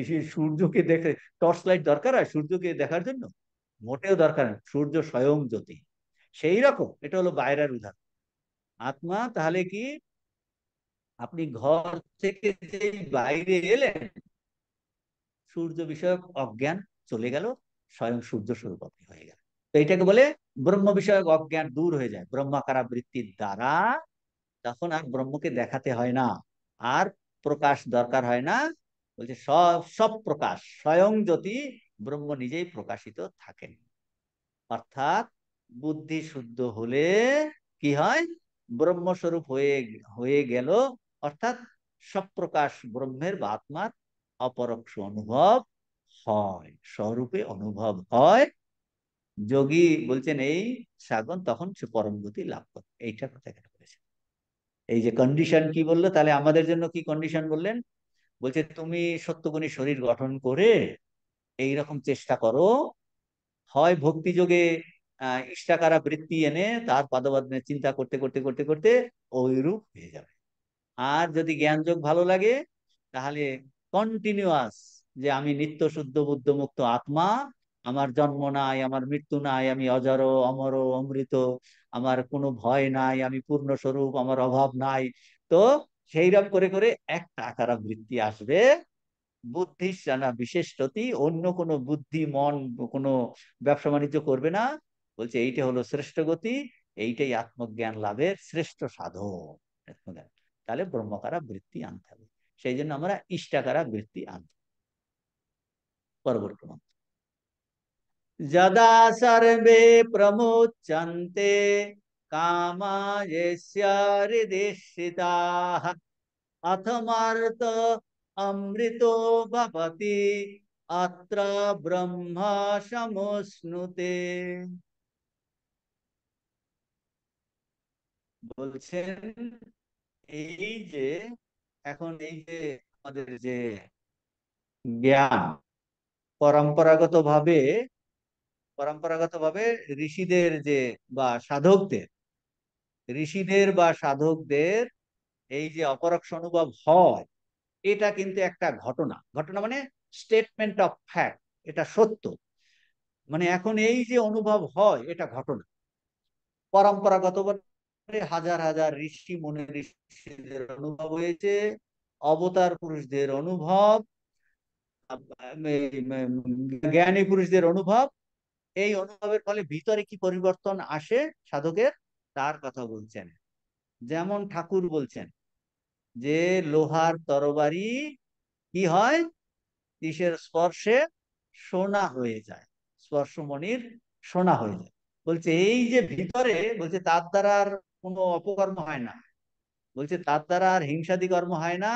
সেই সূর্যকে দেখে টর্চ লাইট দরকার হয় সূর্যকে দেখার জন্য? মোটেও দরকার নেই, সূর্য স্বয়ং জ্যোতি। সেই রকম এটা হলো বাইরের উদাহরণ। আত্মা তাহলে কি? আপনি ঘর থেকে যে বাইরে এলেন, সূর্য বিষয়ক অজ্ঞান চলে গেল, স্বয়ং সূর্য স্বরূপ আপনি হয়ে গেল। তো এটাকে বলে ব্রহ্ম বিষয়ক অজ্ঞান দূর হয়ে যায় ব্রহ্মাকারা বৃত্তির দ্বারা। তখন আর ব্রহ্মকে দেখাতে হয় না, আর প্রকাশ দরকার হয় না। বলছে সব সব প্রকাশ স্বয়ং জ্যোতি, ব্রহ্ম নিজেই প্রকাশিত থাকেন। অর্থাৎ বুদ্ধি শুদ্ধ হলে কি হয়? ব্রহ্মস্বরূপ হয়ে হয়ে গেল। অর্থাৎ সব প্রকাশ ব্রহ্মের বা আত্মার অপরোক্ষ অনুভব হয়, স্বরূপে অনুভব হয়। যোগী বলছেন এই সাধন তখন সে পরম গতি লাভ করে, এইটা কথা এখানে বলেছেন। এই যে কন্ডিশন কি বললো, তাহলে আমাদের জন্য কি কন্ডিশন বললেন? বলছে তুমি সত্যগুণী শরীর গঠন করে এইরকম চেষ্টা করো, হয় ভক্তি যোগে ইষ্টাকারা বৃত্তি এনে তার পাদপদ্মে চিন্তা করতে করতে করতে করতে ওই রূপ হয়ে যাবে। আর যদি জ্ঞান যোগ ভালো লাগে, তাহলে কন্টিনিউয়াস, যে আমি নিত্য শুদ্ধ বুদ্ধ মুক্ত আত্মা, আমার জন্ম নাই, আমার মৃত্যু নাই, আমি অজর, অমর, অমৃত, আমার কোনো ভয় নাই, আমি পূর্ণ স্বরূপ, আমার অভাব নাই। তো সেইরকম করে করে একটা আকারা বৃত্তি আসবে, বুদ্ধির জানা বিশেষ গতি, অন্য কোনো বুদ্ধি মন কোনো ব্যবসা বাণিজ্য করবে না। বলছে এইটা হলো শ্রেষ্ঠ গতি, এইটাই আত্মজ্ঞান লাভের শ্রেষ্ঠ সাধন। আত্মজ্ঞান। তাহলে ব্রহ্মকারা বৃত্তি আনতে হবে, সেই জন্য আমরা ইষ্টাকারা বৃত্তি আনতে হবে। পরবর্তী মন্ত্র। যদা সর্বে প্রমোচ্যন্তে কামা যস্য হৃদিষ্ঠিতাঃ অথমার্ত অমৃতো ভবতি অত্র ব্রহ্ম সমশ্নুতে। বলছেন এই যে এখন এই যে আমাদের যে জ্ঞান, পরম্পরাগত ভাবে, পরম্পরাগত ভাবে ঋষিদের যে বা সাধকদের, ঋষিদের বা সাধকদের এই যে অপরোক্ষ অনুভব হয়, এটা কিন্তু একটা ঘটনা, ঘটনা মানে স্টেটমেন্ট অফ ফ্যাক্ট, এটা সত্য। মানে এখন এই যে অনুভব হয় এটা ঘটনা। পরম্পরাগত হাজার হাজার ঋষি মুনি, ঋষিদের অনুভব হয়েছে, অবতার পুরুষদের অনুভব, জ্ঞানী পুরুষদের অনুভব। এই অনুভবের ফলে ভিতরে কি পরিবর্তন আসে সাধকের, তার কথা বলছেন। যেমন ঠাকুর বলছেন যে লোহার তরবারি কি হয়? তীরের স্পর্শে সোনা হয়ে যায়, স্পর্শমণির সোনা হয়ে যায়। বলছে এই যে ভিতরে, বলছে তার দ্বারা আর কোনো অপকর্ম হয় না, বলছে তার দ্বারা আর হিংসাদি কর্ম হয় না।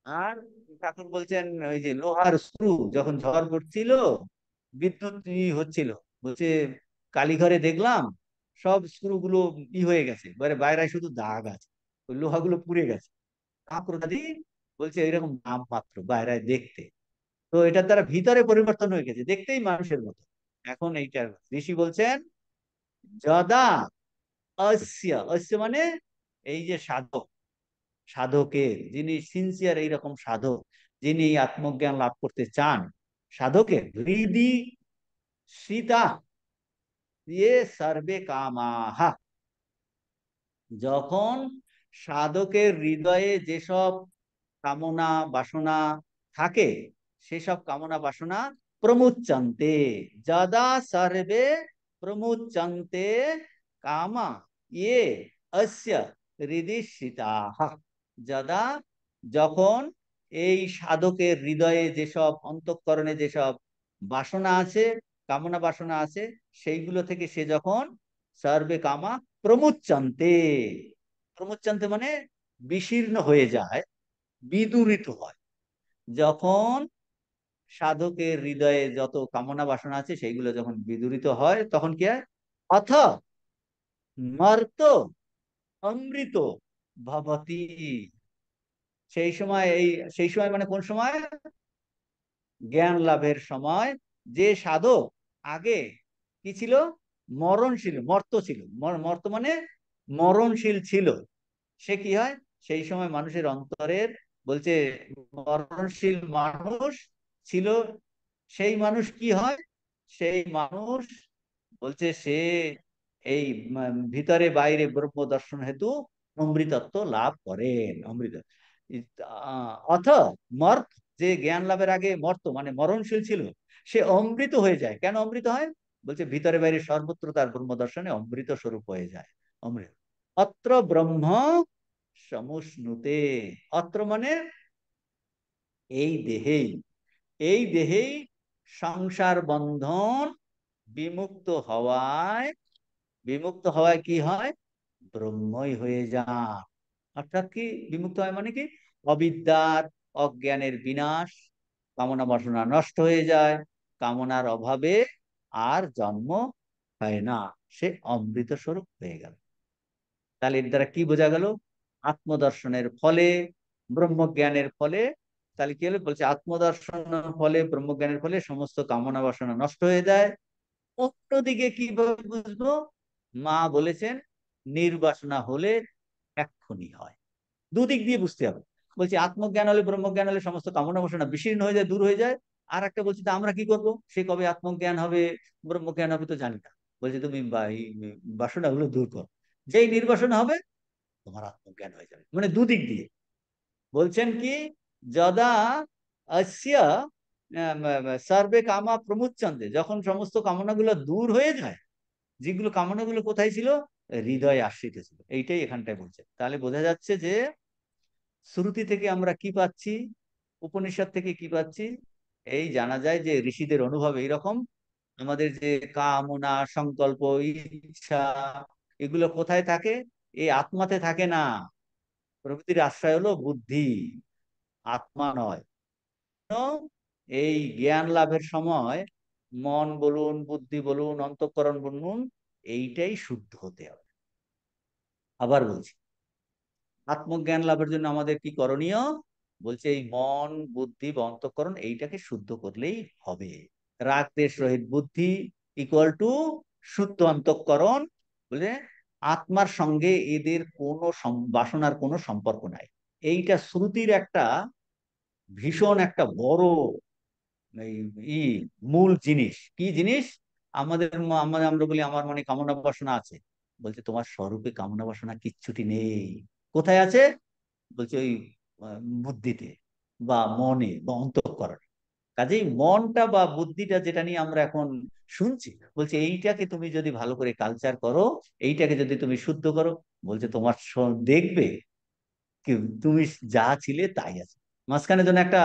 আর ঠাকুর বলছেন ওই যে লোহার স্ক্রু যখন ঝড় পড়ছিল, বিদ্যুৎ হচ্ছিল, বলছে কালীঘরে দেখলাম সব স্ক্রু গুলো হয়ে গেছে, বাইরে শুধু দাগ আছে, ওই লোহাগুলো পুড়ে গেছে। ঠাকুর দাদি বলছে এরকম নাম মাত্র বাইরে দেখতে, তো এটার দ্বারা ভিতরে পরিবর্তন হয়ে গেছে, দেখতেই মানুষের মতো। এখন এইটা ঋষি বলছেন যদা অস্য, অস্য মানে এই যে সাধক, সাধকের, যিনি সিনসিয়ার এইরকম সাধক, যিনি আত্মজ্ঞান লাভ করতে চান, সাধকের হৃদি সীতা ইয়ে সর্বে কামাহা, যখন সাধকের হৃদয়ে যেসব কামনা বাসনা থাকে, সেসব কামনা বাসনা প্রমুচ্যন্তে, যদা সর্বে প্রমুচ্যন্তে কামা ইয়ে অস্য হৃদি সীতাঃ, যদা, যখন এই সাধকের হৃদয়ে যেসব, অন্তঃকরণে যেসব বাসনা আছে, কামনা বাসনা আছে, সেইগুলো থেকে সে যখন সর্বে কামা প্রমুচ্যন্তে, প্রমুচ্যন্তে মানে বিশীর্ণ হয়ে যায়, বিদূরিত হয়। যখন সাধকের হৃদয়ে যত কামনা বাসনা আছে সেইগুলো যখন বিদূরিত হয়, তখন কি হয়? অথ মর্ত অমৃত ভবতি, সেই সময়, সেই সময় মানে কোন সময়? জ্ঞান লাভের সময়। যে সাধক আগে কি ছিল? মরণশীল, মর্ত ছিল, মর্ত মানে মরণশীল ছিল, সে কি হয়? সেই সময় মানুষের অন্তরের, বলছে মরণশীল মানুষ ছিল, সেই মানুষ কি হয়? সেই মানুষ, বলছে সে এই ভিতরে বাইরে ব্রহ্ম দর্শন হেতু অমৃতত্ব লাভ করেন। অমৃত অথ মর্ত, যে জ্ঞান লাভের আগে মর্ত মানে মরণশীল ছিল, সে অমৃত হয়ে যায়। কেন অমৃত হয়? বলছে ভিতরে বাইরে সর্বত্র তার ব্রহ্ম দর্শনে অমৃত স্বরূপ হয়ে যায়। অমৃত। অত্র ব্রহ্ম সমুষ্ণুতে, অত্র মানে এই দেহেই, এই দেহেই সংসার বন্ধন বিমুক্ত হওয়ায়, বিমুক্ত হওয়ায় কি হয়? ব্রহ্মই হয়ে যান। অর্থাৎ কি বিমুক্ত হয় মানে কি? অবিদ্যার, অজ্ঞানের বিনাশ, কামনা বাসনা নষ্ট হয়ে যায়, কামনার অভাবে আর জন্ম হয় না, সে অমৃত স্বরূপ হয়ে গেল। তাহলে এর দ্বারা কি বোঝা গেল? আত্মদর্শনের ফলে, ব্রহ্মজ্ঞানের ফলে, তাহলে কি হলো? বলছে আত্মদর্শনের ফলে, ব্রহ্মজ্ঞানের ফলে সমস্ত কামনা বাসনা নষ্ট হয়ে যায়। অন্যদিকে কিভাবে বুঝবো? মা বলেছেন নির্বাসনা হলে এক্ষুনি হয়। দুদিক দিয়ে বুঝতে হবে। বলছি আত্মজ্ঞান হলে, ব্রহ্মজ্ঞান হলে সমস্ত কামনা বাসনা বিশীর্ণ হয়ে যায়, দূর হয়ে যায়। আর একটা বলছি আমরা কি করব? সে কবে আত্মজ্ঞান হবে, ব্রহ্মজ্ঞান হবে তো জানি না। বলছে তুমি এই বাসনাগুলো দূর করো, যেই নির্বাসন হবে তোমার আত্মজ্ঞান হয়ে যাবে। মানে দুদিক দিয়ে বলছেন কি, যদা অস্য সর্বে কামা প্রমুচ্যন্তে, যখন সমস্ত কামনাগুলো দূর হয়ে যায়, যেগুলো কামনাগুলো কোথায় ছিল? হৃদয়ে আশ্রিত ছিল। এইটাই এখানটায় বলছে। তাহলে বোঝা যাচ্ছে যে শ্রুতি থেকে আমরা কি পাচ্ছি, উপনিষদ থেকে কি পাচ্ছি? এই জানা যায় যে ঋষিদের অনুভব এইরকম, আমাদের যে কামনা, সংকল্প, ইচ্ছা, এগুলো কোথায় থাকে? এই আত্মাতে থাকে না। প্রকৃতির আশ্রয় হলো বুদ্ধি, আত্মা নয়। তো এই জ্ঞান লাভের সময় মন বলুন, বুদ্ধি বলুন, অন্তঃকরণ বলুন, এইটাই শুদ্ধ হতে হবে। আবার বলছি, আত্মজ্ঞান লাভের জন্য আমাদের কি করণীয়? বলছে এই মন, বুদ্ধি বা অন্তঃকরণ এইটাকে শুদ্ধ করলেই হবে। রাগ দেশ রহিত বুদ্ধি ইকুয়াল টু শুদ্ধ অন্তঃকরণ। বলে আত্মার সঙ্গে এদের কোনো বাসনার কোনো সম্পর্ক নাই। এইটা শ্রুতির একটা ভীষণ একটা বড় এই ই মূল জিনিস। কি জিনিস? আমাদের আমরা বলি আমার মনে কামনা বাসনা আছে, বলছে তোমার স্বরূপে কামনা বাসনা কিচ্ছুটি নেই। কোথায় আছে? বলছে ওই বুদ্ধিতে বা মনে বা অন্তঃকরণে। কাজেই মনটা বা বুদ্ধিটা যেটা নিয়ে আমরা এখন শুনছি, বলছে এইটাকে তুমি যদি ভালো করে কালচার করো, এইটাকে যদি তুমি শুদ্ধ করো, বলছে তোমার দেখবে কি তুমি যা ছিলে তাই আছে। মাঝখানে যেন একটা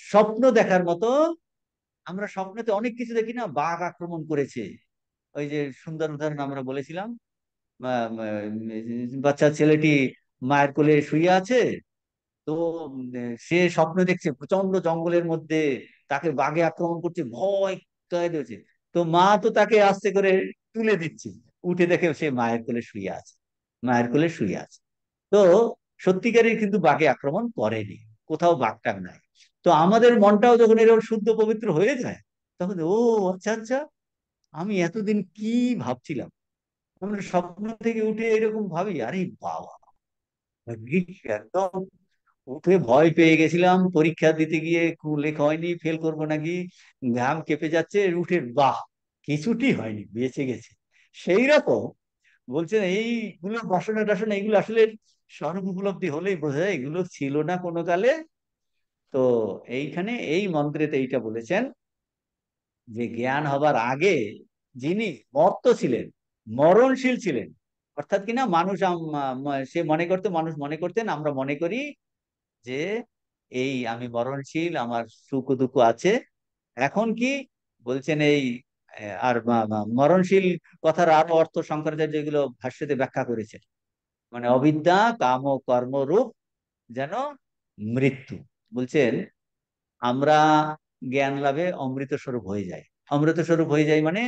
স্বপ্ন দেখার মতো, আমরা স্বপ্নেতে অনেক কিছু দেখি না, বাঘ আক্রমণ করেছে, ওই যে সুন্দর উদাহরণ আমরা বলেছিলাম, বাচ্চা ছেলেটি মায়ের কোলে শুয়ে আছে, তো সে স্বপ্ন দেখছে প্রচন্ড জঙ্গলের মধ্যে তাকে বাঘে আক্রমণ করছে, ভয় পেয়ে দিয়েছে। তো মা তো তাকে আস্তে করে তুলে দিচ্ছে, উঠে দেখে সে মায়ের কোলে শুয়ে আছে, মায়ের কোলে শুয়ে আছে। তো সত্যিকারের কিন্তু বাঘে আক্রমণ করেনি, কোথাও বাঘটাগ নাই। তো আমাদের মনটাও যখন এরকম শুদ্ধ পবিত্র হয়ে যায়, তখন ও আচ্ছা আচ্ছা, আমি এতদিন কি ভাবছিলাম, আমরা স্বপ্ন থেকে উঠে এরকম ভাবি, আরে বাবা, একদম উঠে ভয় পেয়ে গেছিলাম, পরীক্ষা দিতে গিয়ে লেখা হয়নি, ফেল করবো নাকি, ঘাম কেঁপে যাচ্ছে, উঠে বাহ কিছুটি হয়নি, বেঁচে গেছে। সেই রকম বলছেন এইগুলো বাসনা টাসনা এগুলো আসলে স্বরূপ উপলব্ধি হলেই বোঝা যায় এগুলো ছিল না কোনো কালে। তো এইখানে এই মন্ত্রেতে এইটা বলেছেন যে জ্ঞান হবার আগে যিনি মর্ত ছিলেন, মরণশীল ছিলেন, অর্থাৎ কিনা মানুষ সে মনে করতে, মানুষ মনে করতেন, আমরা মনে করি যে এই আমি মরণশীল, আমার সুখ দুঃখ আছে। এখন কি বলছেন এই আর মরণশীল কথার আরো অর্থ শঙ্করাচার্য যেগুলো ভাষ্যতে ব্যাখ্যা করেছেন, মানে অবিদ্যা কাম ও কর্মরূপ যেন মৃত্যু। বলছেন আমরা জ্ঞান লাভে অমৃত স্বরূপ হয়ে যায়, অমৃত স্বরূপ হয়ে যায় মানে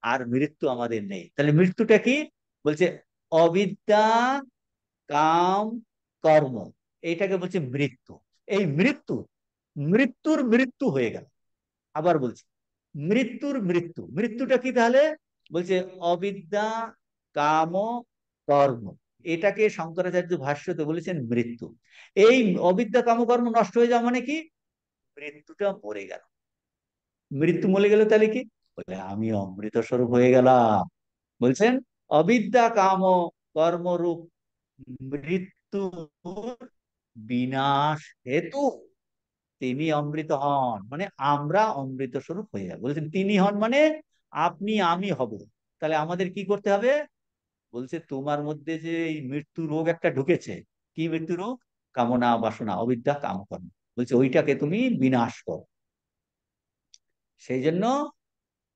আর মৃত্যু আমাদের নেই। তাহলে মৃত্যুটা কি? বলছে অবিদ্যা কাম কর্ম, এইটাকে বলছে মৃত্যু। এই মৃত্যু, মৃত্যুর মৃত্যু হয়ে গেল। আবার বলছি মৃত্যুর মৃত্যু, মৃত্যুটা কি তাহলে? বলছে অবিদ্যা কাম কর্ম, এটাকে শঙ্করাচার্য ভাষ্যতে বলেছেন মৃত্যু। এই অবিদ্যা কাম কর্ম নষ্ট হয়ে যাওয়া মানে কি? মৃত্যুটা মরে গেল। মৃত্যু মরে গেল তাহলে কি? বলে আমি অমৃত স্বরূপ হয়ে গেলাম। বলছেন অবিদ্যা কাম কর্মরূপ মৃত্যু বিনাশ হেতু তিনি অমৃত হন, মানে আমরা অমৃত স্বরূপ হয়ে যাবো। বলছেন তিনি হন মানে আপনি আমি হব। তাহলে আমাদের কি করতে হবে? বলছে তোমার মধ্যে যে এই মৃত্যু রোগ একটা ঢুকেছে, কি মৃত্যু রোগ? কামনা বাসনা অবিদ্যা কাম কর্ম। বলছে ওইটাকে তুমি বিনাশ করো। সেই জন্য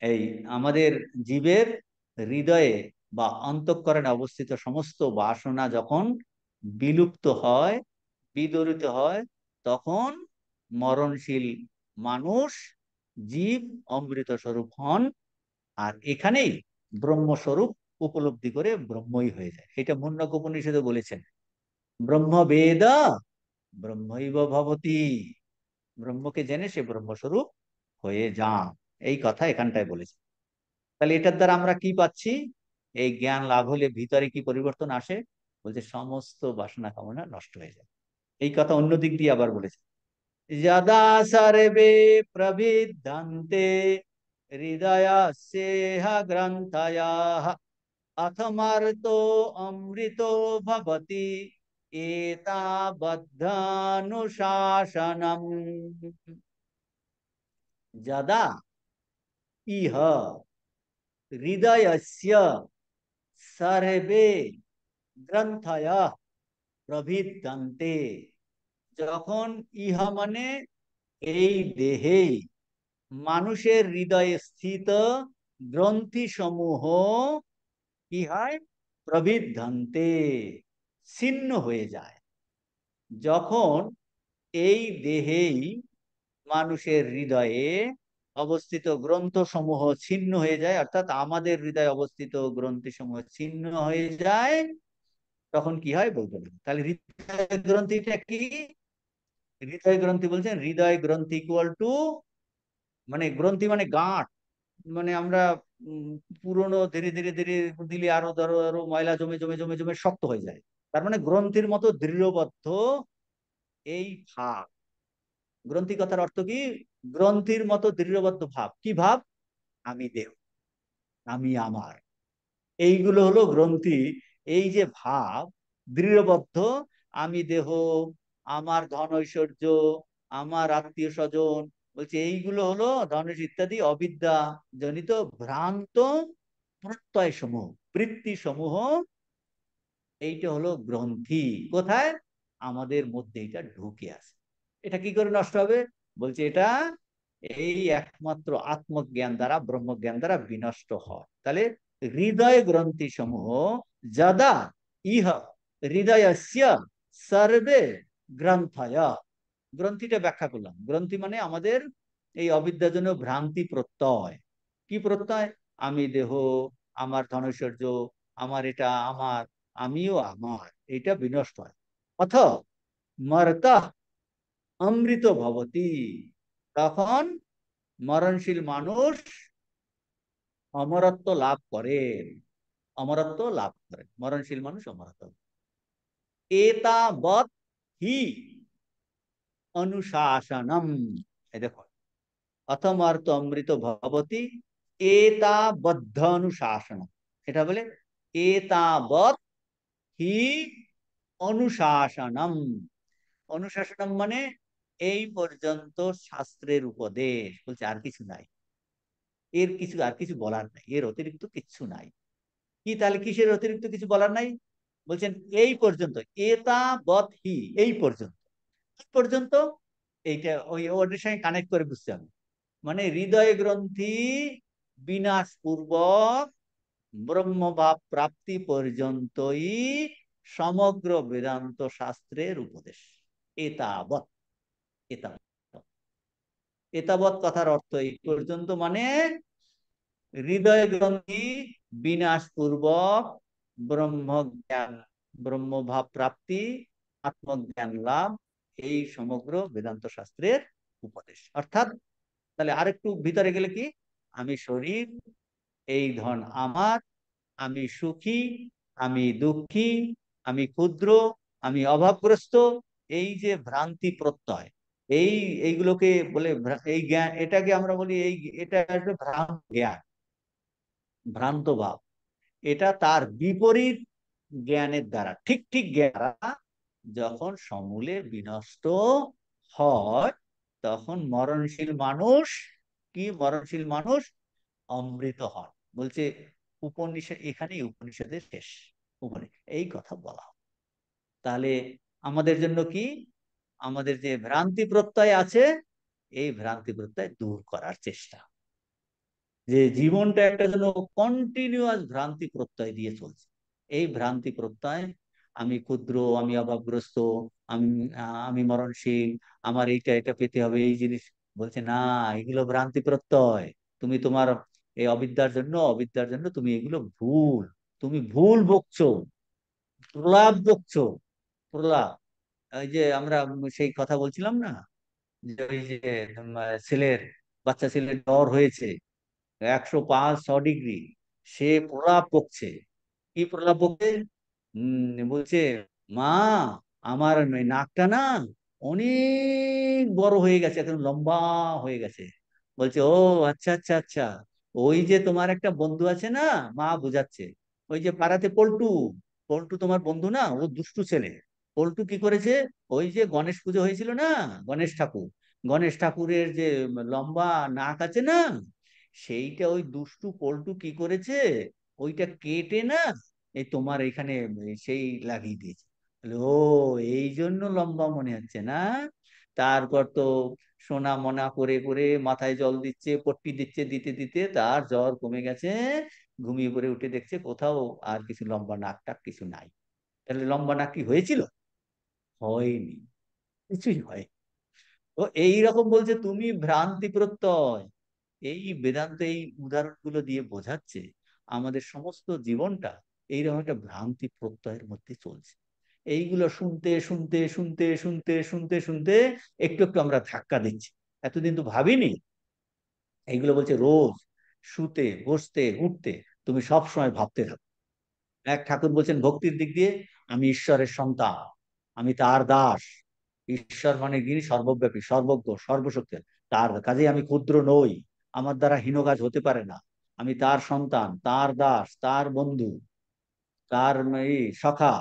এই আমাদের জীবের হৃদয়ে বা অন্তঃকরণে অবস্থিত সমস্ত বাসনা যখন বিলুপ্ত হয়, বিদরিত হয়, তখন মরণশীল মানুষ, জীব অমৃত স্বরূপ হন। আর এখানেই ব্রহ্মস্বরূপ উপলব্ধি করে ব্রহ্মই হয়ে যায়। এটা মুন্ডক উপনিষদে বলেছেন ব্রহ্মবেদ ব্রহ্মৈব ভবতি, ব্রহ্মকে জেনে সে ব্রহ্মস্বরূপ হয়ে যান, এই কথা এখানটায় বলেছে। তাহলে এটার দ্বারা আমরা কি পাচ্ছি? এই জ্ঞান লাভ হলে ভিতরে কি পরিবর্তন আসে? বলছে সমস্ত বাসনা কামনা নষ্ট হয়ে যায়। এই কথা অন্য দিক দিয়ে আবার বলেছে যদা সর্বে প্রবিদ্যন্তে হৃদয়স্যেহ গ্রন্থয়াঃ অথমর্তো অমৃতো ভবতি এতাবদ্ধানুশাসনম। যদা ইহ হৃদয়স্য সর্বে গ্রন্থয়াঃ প্রবিদ্যন্তে, যখন ইহা মানে এই দেহেই, মানুষের হৃদয়ে স্থিত গ্রন্থি সমূহ কি হয়? প্রবিদ্যন্তে, ছিন্ন হয়ে যায়। যখন এই দেহেই, মানুষের হৃদয়ে অবস্থিত গ্রন্থ সমূহ ছিন্ন হয়ে যায়, অর্থাৎ আমাদের হৃদয়ে অবস্থিত গ্রন্থি সমূহ ছিন্ন হয়ে যায়, তখন কি হয় বলবো না। তাহলে হৃদয় গ্রন্থিটা কি? হৃদয় গ্রন্থি বলছেন হৃদয় গ্রন্থি ইকুয়াল টু, মানে গ্রন্থি মানে গাঁট, মানে আমরা উম, পুরনো ধীরে ধীরে ধীরে দিলে আরো ধরো আরো ময়লা জমে জমে জমে জমে শক্ত হয়ে যায়। তার মানে গ্রন্থির মতো দৃঢ়বদ্ধ এই ভাব। গ্রন্থি কথার অর্থ কি? গ্রন্থির মতো দৃঢ়বদ্ধ ভাব। কি ভাব? আমি দেহ, আমি আমার, এইগুলো হলো গ্রন্থি। এই যে ভাব দৃঢ়বদ্ধ, আমি দেহ, আমার ধন ঐশ্বর্য, আমার আত্মীয় স্বজন, বলছে এইগুলো হলো ধন ইত্যাদি অবিদ্যা জনিত ভ্রান্ত প্রত্যয় সমূহ, বৃত্তি সমূহ। এইটা হলো গ্রন্থি। কোথায়? আমাদের মধ্যে এটা ঢুকে আছে। এটা কি করে নষ্ট হবে? বলছে এটা এই একমাত্র আত্মজ্ঞান দ্বারা, ব্রহ্মজ্ঞান দ্বারা বিনষ্ট হয়। তাহলে হৃদয় গ্রন্থি সমূহ যদা ইহ হৃদয়স্য সর্বে গ্রন্থয়, গ্রন্থিটা ব্যাখ্যা করলাম। গ্রন্থি মানে আমাদের এই অবিদ্যাজনক ভ্রান্তি প্রত্যয়। কি প্রত্যয়? আমি দেহ, আমার ধনৈশ্বর্য, আমার এটা আমার, আমিও আমার, এটা বিনষ্ট হয়। অথ মর্ত অমৃত ভবতি, তখন মরণশীল মানুষ অমরত্ব লাভ করেন। অমরত্ব লাভ করেন, মরণশীল মানুষ অমরত্ব। এতাবৎ হি অনুশাসনম। এই দেখো, অথমার্ত অমৃত ভবতি এতাবদ্ধ অনুশাসনম। এটা বলে এতাবৎ হি অনুশাসনম। অনুশাসনম মানে এই পর্যন্ত শাস্ত্রের উপদেশ, বলছে আর কিছু নাই, এর কিছু আর কিছু বলার নাই, এর অতিরিক্ত কিছু নাই। কি তাহলে কিসের অতিরিক্ত কিছু বলার নাই? বলছেন এই পর্যন্ত, এতাবৎ হি, এই পর্যন্ত। এই পর্যন্ত, এইটা ওই ওদের সঙ্গে কানেক্ট করে বুঝতে হবে। মানে হৃদয় গ্রন্থি বিনাশ পূর্বক ব্রহ্মভাব প্রাপ্তি পর্যন্তই সমগ্র বেদান্ত শাস্ত্রের উপদেশ। এতাবৎ, এতাবৎ, এতাবৎ কথার অর্থ এই পর্যন্ত, মানে হৃদয় গ্রন্থি বিনাশ পূর্বক ব্রহ্ম জ্ঞান, ব্রহ্মভাব প্রাপ্তি, আত্মজ্ঞান লাভ, এই সমগ্র বেদান্ত শাস্ত্রের উপদেশ। অর্থাৎ তাহলে আরেকটু ভিতরে গেলে কি, আমি শরীর, এই ধন আমার, আমি সুখী, আমি দুঃখী, আমি ক্ষুদ্র, আমি অভাবগ্রস্ত, এই যে ভ্রান্তি প্রত্যয়, এই এইগুলোকে বলে এই জ্ঞান, এটাকে আমরা বলি এই, এটা একটা ভ্রান্ত জ্ঞান, ভ্রান্ত ভাব। এটা তার বিপরীত জ্ঞানের দ্বারা, ঠিক ঠিক জ্ঞান দ্বারা যখন সমূলে বিনষ্ট হয়, তখন মরণশীল মানুষ, কি মরণশীল মানুষ অমৃত হন। বলছে উপনিষদ, এখানেই উপনিষদের শেষ। উপনিষদ এই কথা বলা হয়। তাহলে আমাদের জন্য কি, আমাদের যে ভ্রান্তি প্রত্যয় আছে, এই ভ্রান্তি প্রত্যয় দূর করার চেষ্টা। যে জীবনটা একটা যেন কন্টিনিউয়াস ভ্রান্তি প্রত্যয় দিয়ে চলছে। এই ভ্রান্তি প্রত্যয়, আমি ক্ষুদ্র, আমি অভাবগ্রস্ত, আমি আমি মরণশীল, আমার এইটা এটা পেতে হবে, এই জিনিস, বলছে না, এগুলো ভ্রান্তি প্রত্যয়। তুমি তোমার এই অবিদ্যার জন্য, অবিদ্যার জন্য তুমি এগুলো ভুল, তুমি ভুল বকছো, প্রলাপ বকছো, প্রলাপ। ওই যে আমরা সেই কথা বলছিলাম না, যে ওই যে ছেলের, বাচ্চা ছেলের জ্বর হয়েছে 105-106 ডিগ্রি, সে প্রলাপ বকছে। কি প্রলাপ বকছে? বলছে, মা, আমার নাকটা না অনেক বড় হয়ে গেছে, এখন লম্বা হয়ে গেছে। বলছে, ও আচ্ছা আচ্ছা আচ্ছা, ওই যে তোমার একটা বন্ধু আছে না, মা বুঝাচ্ছে, ওই যে পাড়াতে পল্টু, পল্টু তোমার বন্ধু না, ও দুষ্টু ছেলে। পল্টু কি করেছে, ওই যে গণেশ পুজো হয়েছিল না, গণেশ ঠাকুর, গণেশ ঠাকুরের যে লম্বা নাক আছে না, সেইটা ওই দুষ্টু পল্টু কি করেছে, ওইটা কেটে না এই তোমার এখানে সেই লাগিয়ে দিয়েছে। বলে, ও এই জন্য লম্বা মনে হচ্ছে না। তারপর তো সোনা মনা করে করে মাথায় জল দিচ্ছে, পট্টি দিচ্ছে, দিতে দিতে তার জ্বর কমে গেছে। ঘুমিয়ে পড়ে উঠে দেখছে কোথাও আর কিছু লম্বা নাক টাক কিছু নাই। তাহলে লম্বা নাক কি হয়েছিল? হয়নি, কিছুই হয়। তো এইরকম বলছে তুমি ভ্রান্তি প্রত্যয়। এই বেদান্ত এই উদাহরণগুলো দিয়ে বোঝাচ্ছে আমাদের সমস্ত জীবনটা এইরকম একটা ভ্রান্তি প্রত্যয়ের মধ্যে চলছে। এইগুলো শুনতে শুনতে শুনতে শুনতে শুনতে শুনতে একটু একটু আমরা ধাক্কা দিচ্ছি। এতদিন তো ভাবিনি। এইগুলো বলছে রোজ শুতে বসতে উঠতে তুমি সব সময় ভাবতে থাকো। এক ঠাকুর বলছেন ভক্তির দিক দিয়ে, আমি ঈশ্বরের সন্তান, আমি তার দাস। ঈশ্বর মানে যিনি সর্বব্যাপী, সর্বজ্ঞ, সর্বশক্তি, তার কাজে আমি ক্ষুদ্র নই, আমার দ্বারা হীন কাজ হতে পারে না। আমি তার সন্তান, তার দাস, তার বন্ধু, তার এই সখা।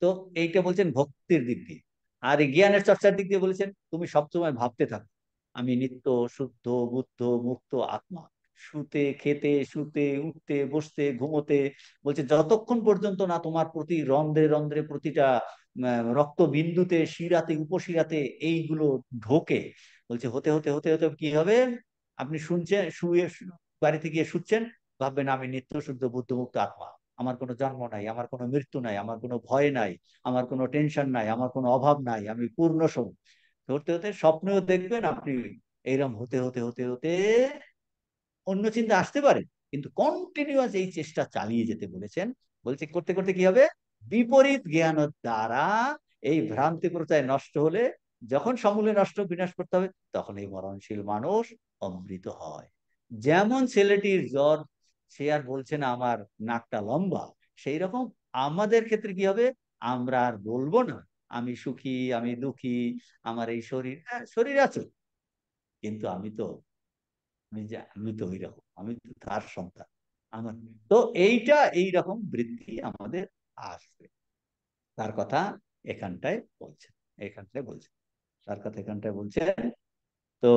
তো এইটা বলছেন ভক্তির দিক দিয়ে। আর এই জ্ঞানের চর্চার দিক দিয়ে বলেছেন তুমি সবসময় ভাবতে থাকো, আমি নিত্য শুদ্ধ বুদ্ধ মুক্ত আত্মা। শুতে খেতে শুতে উঠতে বসতে ঘুমোতে, বলছে যতক্ষণ পর্যন্ত না তোমার প্রতি রন্ধ্রে রন্ধ্রে প্রতিটা রক্ত বিন্দুতে শিরাতে উপশিরাতে এইগুলো ঢোকে, বলছে হতে হতে হতে হতে কি হবে, আপনি শুনছেন, শুয়ে বাড়িতে গিয়ে শুচ্ছেন, ভাববেন আমি নিত্য শুদ্ধ বুদ্ধ মুক্ত আত্মা, আমার কোনো জন্ম নাই, আমার কোনো মৃত্যু নাই, আমার কোনো ভয় নাই, আমার কোনো টেনশন নাই, আমার কোনো অভাব নাই, আমি পূর্ণ সব। হতে হতে স্বপ্নেও দেখবেন আপনি এইরকম হতে হতে হতে হতে অন্য চিন্তা আসতে পারে, কিন্তু কন্টিনিউয়াস এই চেষ্টা চালিয়ে যেতে বলেছেন। বলছে করতে করতে কি হবে, বিপরীত জ্ঞান দ্বারা এই ভ্রান্তি প্রত্যয় নষ্ট হলে, যখন সমূলে নষ্ট বিনাশ করতে হবে, তখন এই মরণশীল মানুষ অমৃত হয়। যেমন ছেলেটির জ্বর, সে আর বলছে না আমার নাকটা লম্বা, সেই রকম আমাদের ক্ষেত্রে কি হবে, আমরা আর বলবো না আমি সুখী, আমি দুঃখী, আমার এই শরীর, হ্যাঁ শরীর আছে, কিন্তু আমি তো ওই রকম, আমি তো তার সন্তান। আমার তো এইরকম বৃত্তি আমাদের আসবে। তার কথা এখানটায় বলছেন, এখানটায় বলছেন, তার কথা এখানটায় বলছেন। তো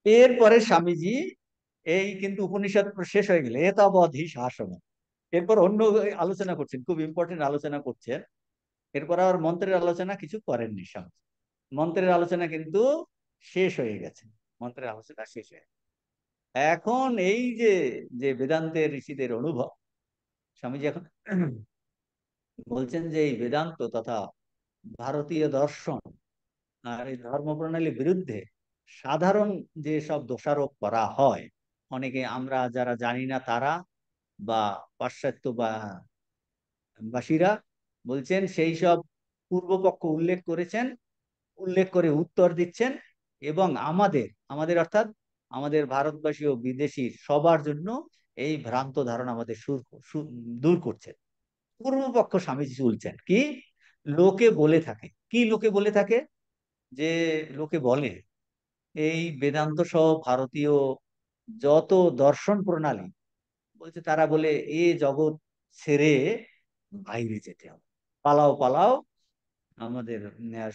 এরপরে স্বামীজি, এই কিন্তু উপনিষদ শেষ হয়ে গেলে এতাবধি শাসন, এরপর অন্য আলোচনা করছেন, খুব ইম্পর্টেন্ট আলোচনা করছেন। এরপর আর মন্ত্রের আলোচনা কিছু করেননি স্বামীজি। মন্ত্রের আলোচনা কিন্তু শেষ হয়ে গেছে, মন্ত্রের আলোচনা শেষ হয়ে গেছে। এখন এই যে যে বেদান্তের ঋষিদের অনুভব, স্বামীজি এখন বলছেন যে এই বেদান্ত তথা ভারতীয় দর্শন আর এই ধর্ম প্রণালীর বিরুদ্ধে সাধারণ যে সব দোষারোপ করা হয়, অনেকে আমরা যারা জানি না তারা বা পাশ্চাত্য বা বাসীরা, বলছেন সেই সব পূর্বপক্ষ উল্লেখ করেছেন, উল্লেখ করে উত্তর দিচ্ছেন, এবং আমাদের আমাদের অর্থাৎ আমাদের ভারতবাসী ও বিদেশি সবার জন্য এই ভ্রান্ত ধারণা আমাদের দূর করছেন। পূর্বপক্ষ স্বামীজি বলছেন কি, লোকে বলে থাকে, কি লোকে বলে থাকে, যে লোকে বলে এই বেদান্ত সহ ভারতীয় যত দর্শন প্রণালী, বলছে তারা বলে এ জগৎ ছেড়ে বাইরে যেতে হবে, পালাও পালাও, আমাদের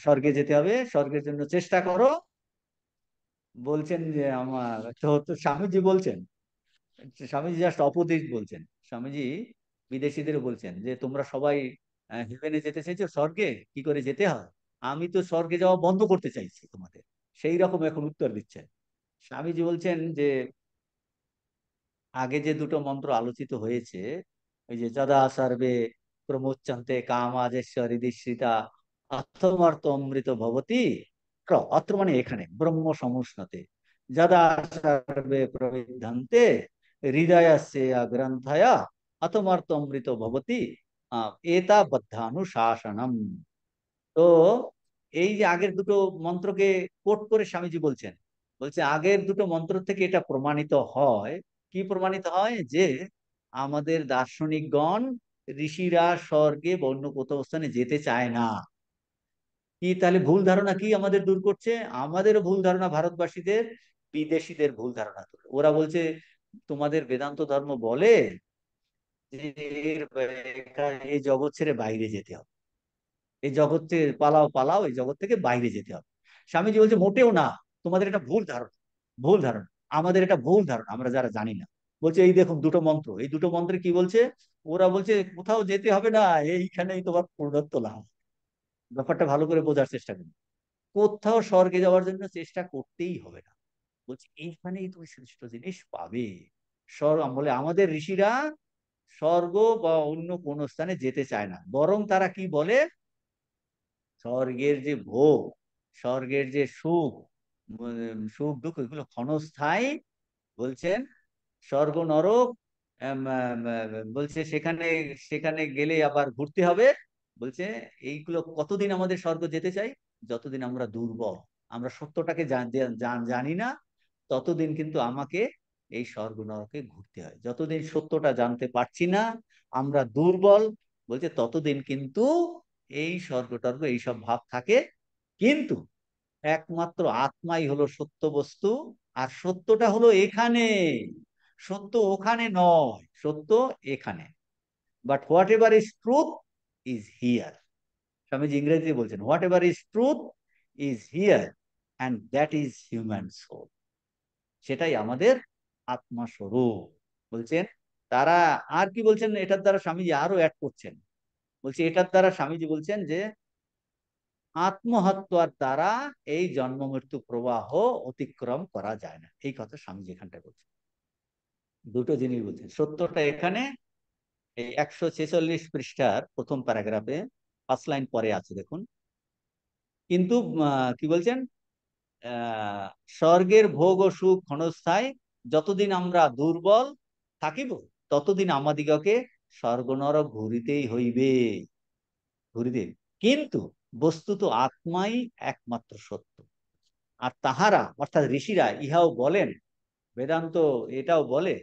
স্বর্গে যেতে হবে, স্বর্গের জন্য চেষ্টা করো। বলছেন যে আমার তো স্বামীজি বলছেন, স্বামীজি জাস্ট অপোজিট বলছেন। স্বামীজি বিদেশিদের বলছেন যে তোমরা সবাই হেভেনে যেতে চাইছো, স্বর্গে কি করে যেতে হয়, আমি তো স্বর্গে যাওয়া বন্ধ করতে চাইছি তোমাদের, সেই রকম এখন উত্তর দিচ্ছেন। স্বামীজি বলছেন যে আগে যে দুটো মন্ত্র আলোচিত হয়েছে, ওই যে যদা সর্বে প্রমোচ্যন্তে কামাজেশ্বরী দীক্ষিতা অথমর্ত অমৃত ভবতি, অত্র মানে এখানে ব্রহ্ম সমুষ্ণতে, যদা সর্বে প্রবিদ্ধন্তে হৃদয়স্য গ্রন্থয়া অথমর্ত অমৃত ভবতি এতা বদ্ধানুশাসনম। তো এই যে আগের দুটো মন্ত্রকে কোট করে স্বামীজি বলছেন, বলছে আগের দুটো মন্ত্র থেকে এটা প্রমাণিত হয়, কি প্রমাণিত হয়, যে আমাদের দার্শনিকগণ, ঋষিরা স্বর্গে বা অন্য কোথাও স্থানে যেতে চায় না। কি তাহলে ভুল ধারণা কি আমাদের দূর করছে, আমাদেরও ভুল ধারণা ভারতবাসীদের, বিদেশিদের ভুল ধারণা দূর। ওরা বলছে তোমাদের বেদান্ত ধর্ম বলে যে এই জগৎ ছেড়ে বাইরে যেতে হবে, এই জগৎ থেকে পালাও পালাও, এই জগৎ থেকে বাইরে যেতে হবে। স্বামীজি বলছে মোটেও না, তোমাদের এটা ভুল ধারণা, ভুল ধারণা, আমাদের এটা ভুল ধারণা, আমরা যারা জানি না। বলছে এই দেখুন দুটো মন্ত্র, এই দুটো মন্ত্রে কি বলছে, ওরা বলছে কোথাও যেতে হবে না, এইখানেই তোমার পূর্ণত্ব লাভ। ব্যাপারটা ভালো করে বোঝার চেষ্টা করুন, কোথাও স্বর্গে যাওয়ার জন্য চেষ্টা করতেই হবে না, বলছে এইখানেই তুমি শ্রেষ্ঠ জিনিস পাবে। স্বর্গ বলে আমাদের ঋষিরা স্বর্গ বা অন্য কোন স্থানে যেতে চায় না, বরং তারা কি বলে, স্বর্গের যে ভোগ, স্বর্গের যে সুখ, সুখ দুঃখ এগুলো ক্ষণস্থায়ী। বলছেন স্বর্গ নরক, বলছে সেখানে সেখানে গেলে আবার ঘুরতে হবে। বলছে এইগুলো কতদিন আমাদের স্বর্গ যেতে চাই, যতদিন আমরা দুর্বল, আমরা সত্যটাকে জানি না, ততদিন কিন্তু আমাকে এই স্বর্গ নরকে ঘুরতে হয়। যতদিন সত্যটা জানতে পারছি না, আমরা দুর্বল, বলছে ততদিন কিন্তু এই স্বর্গ টর্গ এইসব ভাব থাকে। কিন্তু একমাত্র আত্মাই হলো সত্য বস্তু, আর সত্যটা হলো এখানে, সত্য ওখানে নয়, সত্য এখানে। But whatever is truth is here. Swamiji ইংরেজি বলছেন whatever is truth is here, and that is human soul. সেটাই আমাদের আত্মা স্বরূপ। বলছেন তারা, আর কি বলছেন এটার দ্বারা স্বামীজি আরো অ্যাড করছেন, বলছে এটার দ্বারা স্বামীজি বলছেন যে আত্মহত্যার দ্বারা এই জন্ম মৃত্যু প্রবাহ অতিক্রম করা যায় না, এই কথা স্বামীজি এখানটায় বলছেন। দুটো জিনিস বলছেন, সত্যটা এখানে, এই 146 পৃষ্ঠার প্রথম প্যারাগ্রাফে 5 লাইন পরে আছে দেখুন, কিন্তু কি বলছেন, আহ স্বর্গের ভোগ ও সুখ ক্ষণস্থায়ী, যতদিন আমরা দুর্বল থাকিব ততদিন আমাদিগকে স্বর্গ নরক ঘুরিতেই হইবে, ঘুরিতে। কিন্তু বস্তুত আত্মাই একমাত্র সত্য। আর তাহারা অর্থাৎ ঋষিরা ইহাও বলেন, বেদান্ত এটাও বলে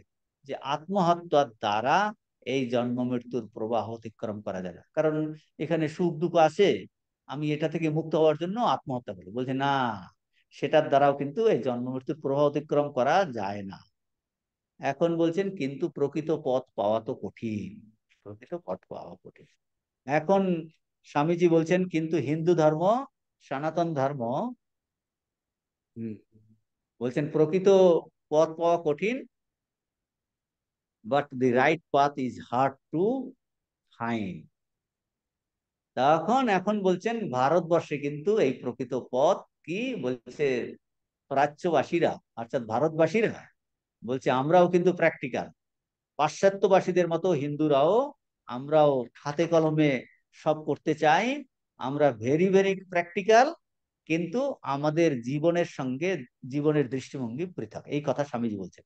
যে আত্মহত্যার দ্বারা এই জন্ম মৃত্যুর প্রবাহ অতিক্রম করা যায় না। কারণ এখানে সুখ দুঃখ আছে, আমি এটা থেকে মুক্ত হওয়ার জন্য আত্মহত্যা করি। বলছে না, সেটার দ্বারাও কিন্তু এই জন্ম মৃত্যুর প্রবাহ অতিক্রম করা যায় না। এখন বলছেন কিন্তু প্রকৃত পথ পাওয়া তো কঠিন, প্রকৃত পথ পাওয়া কঠিন। এখন স্বামীজি বলছেন কিন্তু হিন্দু ধর্ম, সনাতন ধর্ম, বলছেন প্রকৃত পথ পাওয়া কঠিন, but the right path is hard to find. তখন এখন বলছেন ভারতবর্ষে কিন্তু এই প্রকৃত পথ কি বলছে, প্রাচ্যবাসীরা অর্থাৎ ভারতবাসীরা বলছে আমরাও কিন্তু প্র্যাকটিক্যাল, পাশ্চাত্যবাসীদের মতো হিন্দুরাও আমরাও হাতে কলমে সব করতে চাই, আমরা ভেরি ভেরি প্র্যাকটিক্যাল, কিন্তু আমাদের জীবনের সঙ্গে জীবনের দৃষ্টিভঙ্গি পৃথক। এই কথা স্বামীজি বলছেন।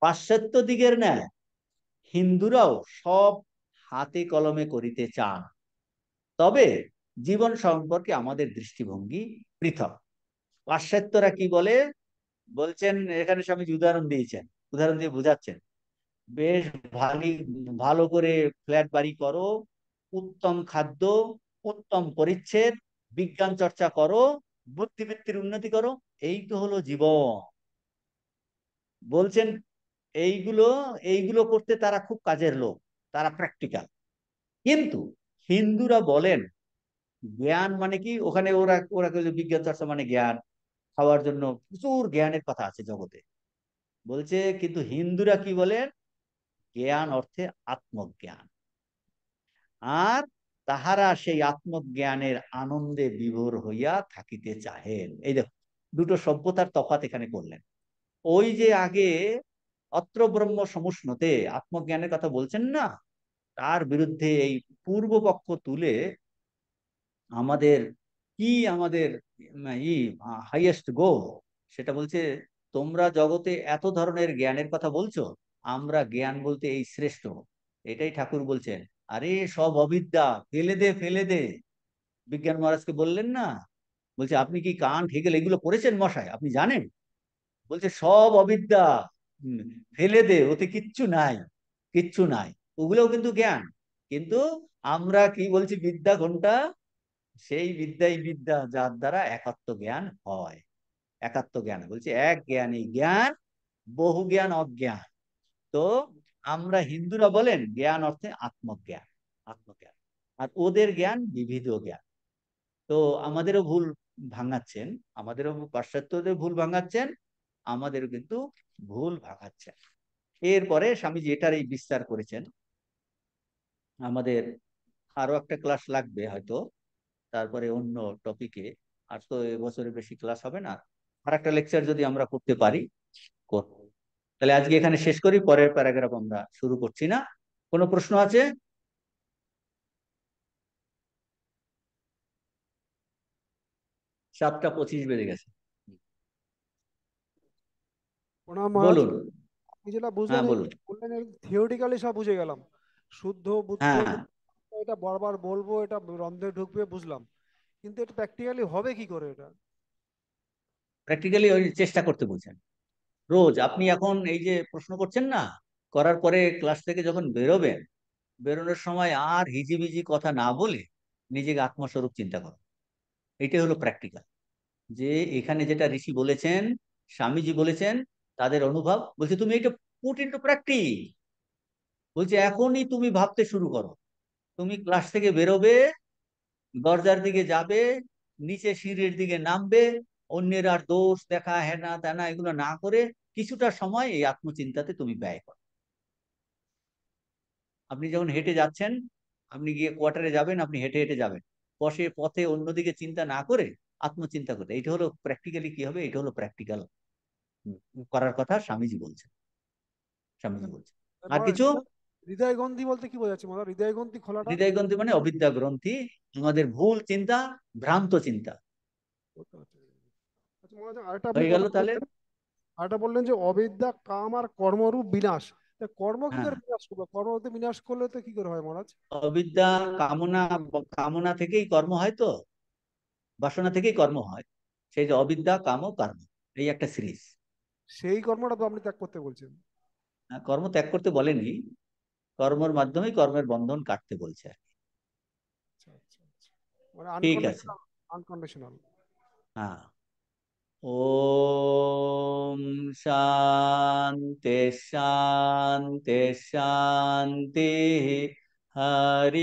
পাশ্চাত্য দিকের ন্যায় হিন্দুরাও সব হাতে কলমে করিতে চান, তবে জীবন সম্পর্কে আমাদের দৃষ্টিভঙ্গি পৃথক। পাশ্চাত্যরা কি বলে, বলছেন এখানে স্বামীজি উদাহরণ দিয়েছেন, উদাহরণ দিয়ে বুঝাচ্ছেন, বেশ ভালো ভালো করে ফ্ল্যাট বাড়ি করো, উত্তম খাদ্য, উত্তম পরিচ্ছদ, বিজ্ঞান চর্চা করো, বুদ্ধিবৃত্তির উন্নতি করো, এই তো হলো জীবন। বলছেন এইগুলো এইগুলো করতে তারা খুব কাজের লোক, তারা প্র্যাকটিক্যাল। কিন্তু হিন্দুরা বলেন জ্ঞান মানে কি, ওখানে ওরা ওরা বিজ্ঞান চর্চা মানে জ্ঞান, খাওয়ার জন্য প্রচুর জ্ঞানের কথা আছে জগতে। বলছে কিন্তু হিন্দুরা কি বলেন, জ্ঞান অর্থে আত্মজ্ঞান, আর তাহারা সেই আত্মজ্ঞানের আনন্দে বিভোর হইয়া থাকিতে চাহেন। এই দেখো দুটো সভ্যতার তফাৎ এখানে করলেন। ওই যে আগে অত্র ব্রহ্ম সমুষ্ণতে আত্মজ্ঞানের কথা বলছেন না, তার বিরুদ্ধে এই পূর্ব পক্ষ তুলে আমাদের কি আমাদের ই হাইয়েস্ট গোল, সেটা বলছে তোমরা জগতে এত ধরনের জ্ঞানের কথা বলছো, আমরা জ্ঞান বলতে এই শ্রেষ্ঠ। এটাই ঠাকুর বলছেন, আরে সব অবিদ্যা ফেলে দে ফেলে দে। বিজ্ঞান মহারাজকে বললেন না, বলছে আপনি কি কান হেগেল এগুলো পড়েছেন মশাই, আপনি জানেন? বলছে সব অবিদ্যা উম, ফেলে দে, ওতে কিচ্ছু নাই, কিচ্ছু নাই। ওগুলোও কিন্তু জ্ঞান, কিন্তু আমরা কি বলছি, বিদ্যা ঘন্টা, সেই বিদ্যাই বিদ্যা যার দ্বারা একাত্ম জ্ঞান হয়। একাত্ম জ্ঞান বলছে এক জ্ঞানী জ্ঞান, বহু জ্ঞান অজ্ঞান। তো আমরা হিন্দুরা বলেন জ্ঞান অর্থে আত্মজ্ঞান, আত্মজ্ঞান, আর ওদের জ্ঞান বিবিধ জ্ঞান। তো আমাদেরও ভুল ভাঙাচ্ছেন, আমাদেরও পাশ্চাত্যদের ভুল ভাঙাচ্ছেন, আমাদেরও কিন্তু ভুল ভাঙাচ্ছেন। এরপরে স্বামীজি এটার এই বিস্তার করেছেন। আমাদের আরো একটা ক্লাস লাগবে হয়তো, তারপরে অন্য টপিকে। আর তো এবছরে বেশি ক্লাস হবে না, আর একটা লেকচার যদি আমরা করতে পারি করব। তাহলে আজকে এখানে শেষ করি, পরের প্যারাগ্রাফ আমরা শুরু করছি না। কোনো প্রশ্ন আছে? 7:25 বেজে গেছে। প্রণাম মহারাজ। বলুন। আপনি যেটা বুঝলেন হ্যাঁ বলুন। বললেন থিওরিটিক্যালি সব বুঝে গেলাম, শুদ্ধ বুদ্ধ হ্যাঁ, এটা বারবার বলবো, এটা রন্ধে ঢুকবে বুঝলাম, কিন্তু এটা প্র্যাকটিক্যালি হবে কি করে এটা? প্র্যাকটিক্যালি ওই চেষ্টা করতে বলছেন। রোজ আপনি এখন এই যে প্রশ্ন করছেন না, করার পরে ক্লাস থেকে যখন বেরোবেন, বেরোনোর সময় আর হিজিবিজি কথা না বলে নিজেকে আত্মস্বরূপ চিন্তা করো। এটাই হলো প্র্যাকটিক্যাল। যে এখানে যেটা ঋষি বলেছেন, স্বামীজি বলেছেন, তাদের অনুভব বলছে তুমি এটা পুট ইনটু প্র্যাকটিস। বলছে এখনই তুমি ভাবতে শুরু করো। তুমি ক্লাস থেকে বেরোবে, দরজার দিকে যাবে, নিচে সিঁড়ির দিকে নামবে, অন্যের আর দোষ দেখা হেনা তেনা এগুলো না করে কিছুটা সময় এই আত্মচিন্তাতে তুমি ব্যয় করো। আপনি যখন হেঁটে যাচ্ছেন, আপনি গিয়ে কোয়ার্টারে যাবেন, আপনি হেঁটে হেঁটে যাবেন, পথে পথে অন্যদিকে চিন্তা না করে আত্মচিন্তা করতে, এটা হলো প্র্যাকটিক্যালি কি হবে, এটা হলো প্র্যাকটিক্যাল করার কথা স্বামীজি বলছেন। স্বামীজি বলছেন আর মহারাজ কিছু। হৃদয় গ্রন্থি বলতে কি বোঝাচ্ছে মহারাজ, হৃদয় গ্রন্থি খোলাটা? হৃদয় গ্রন্থি মানে অবিদ্যা গ্রন্থি, আমাদের ভুল চিন্তা, ভ্রান্ত চিন্তা। আচ্ছা মহারাজ, আরেকটা আপনি হয়ে গেল কথা তাহলে। বলেছেন, আরেকটা বললেন যে অবিদ্যা কাম আর কর্মরূপ বিনাশ। তা কর্ম কি হ্যাঁ, করে বিনাশ করবো, কর্মতে বিনাশ করলে তো কি করে হয় মহারাজ? অবিদ্যা কামনা, কামনা থেকেই কর্ম হয়, তো বাসনা থেকেই কর্ম হয়। সেই যে অবিদ্যা কাম ও কর্ম, এই একটা সিরিজ। সেই কর্মটা তো আপনি ত্যাগ করতে বলছেন। কর্ম ত্যাগ করতে বলেনি, কর্মের মাধ্যমেই কর্মের বন্ধন কাটতে বলছে আর কি। আচ্ছা আচ্ছা আচ্ছা। মানে ঠিক আছে। আনকন্ডিশনাল। আনকন্ডিশনাল। হ্যাঁ। ওম শান্তি শান্তি শান্তি। হরি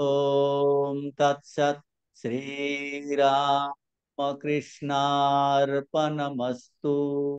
ওম তৎসৎ। শ্রীরামকৃষ্ণার্পণমস্তু।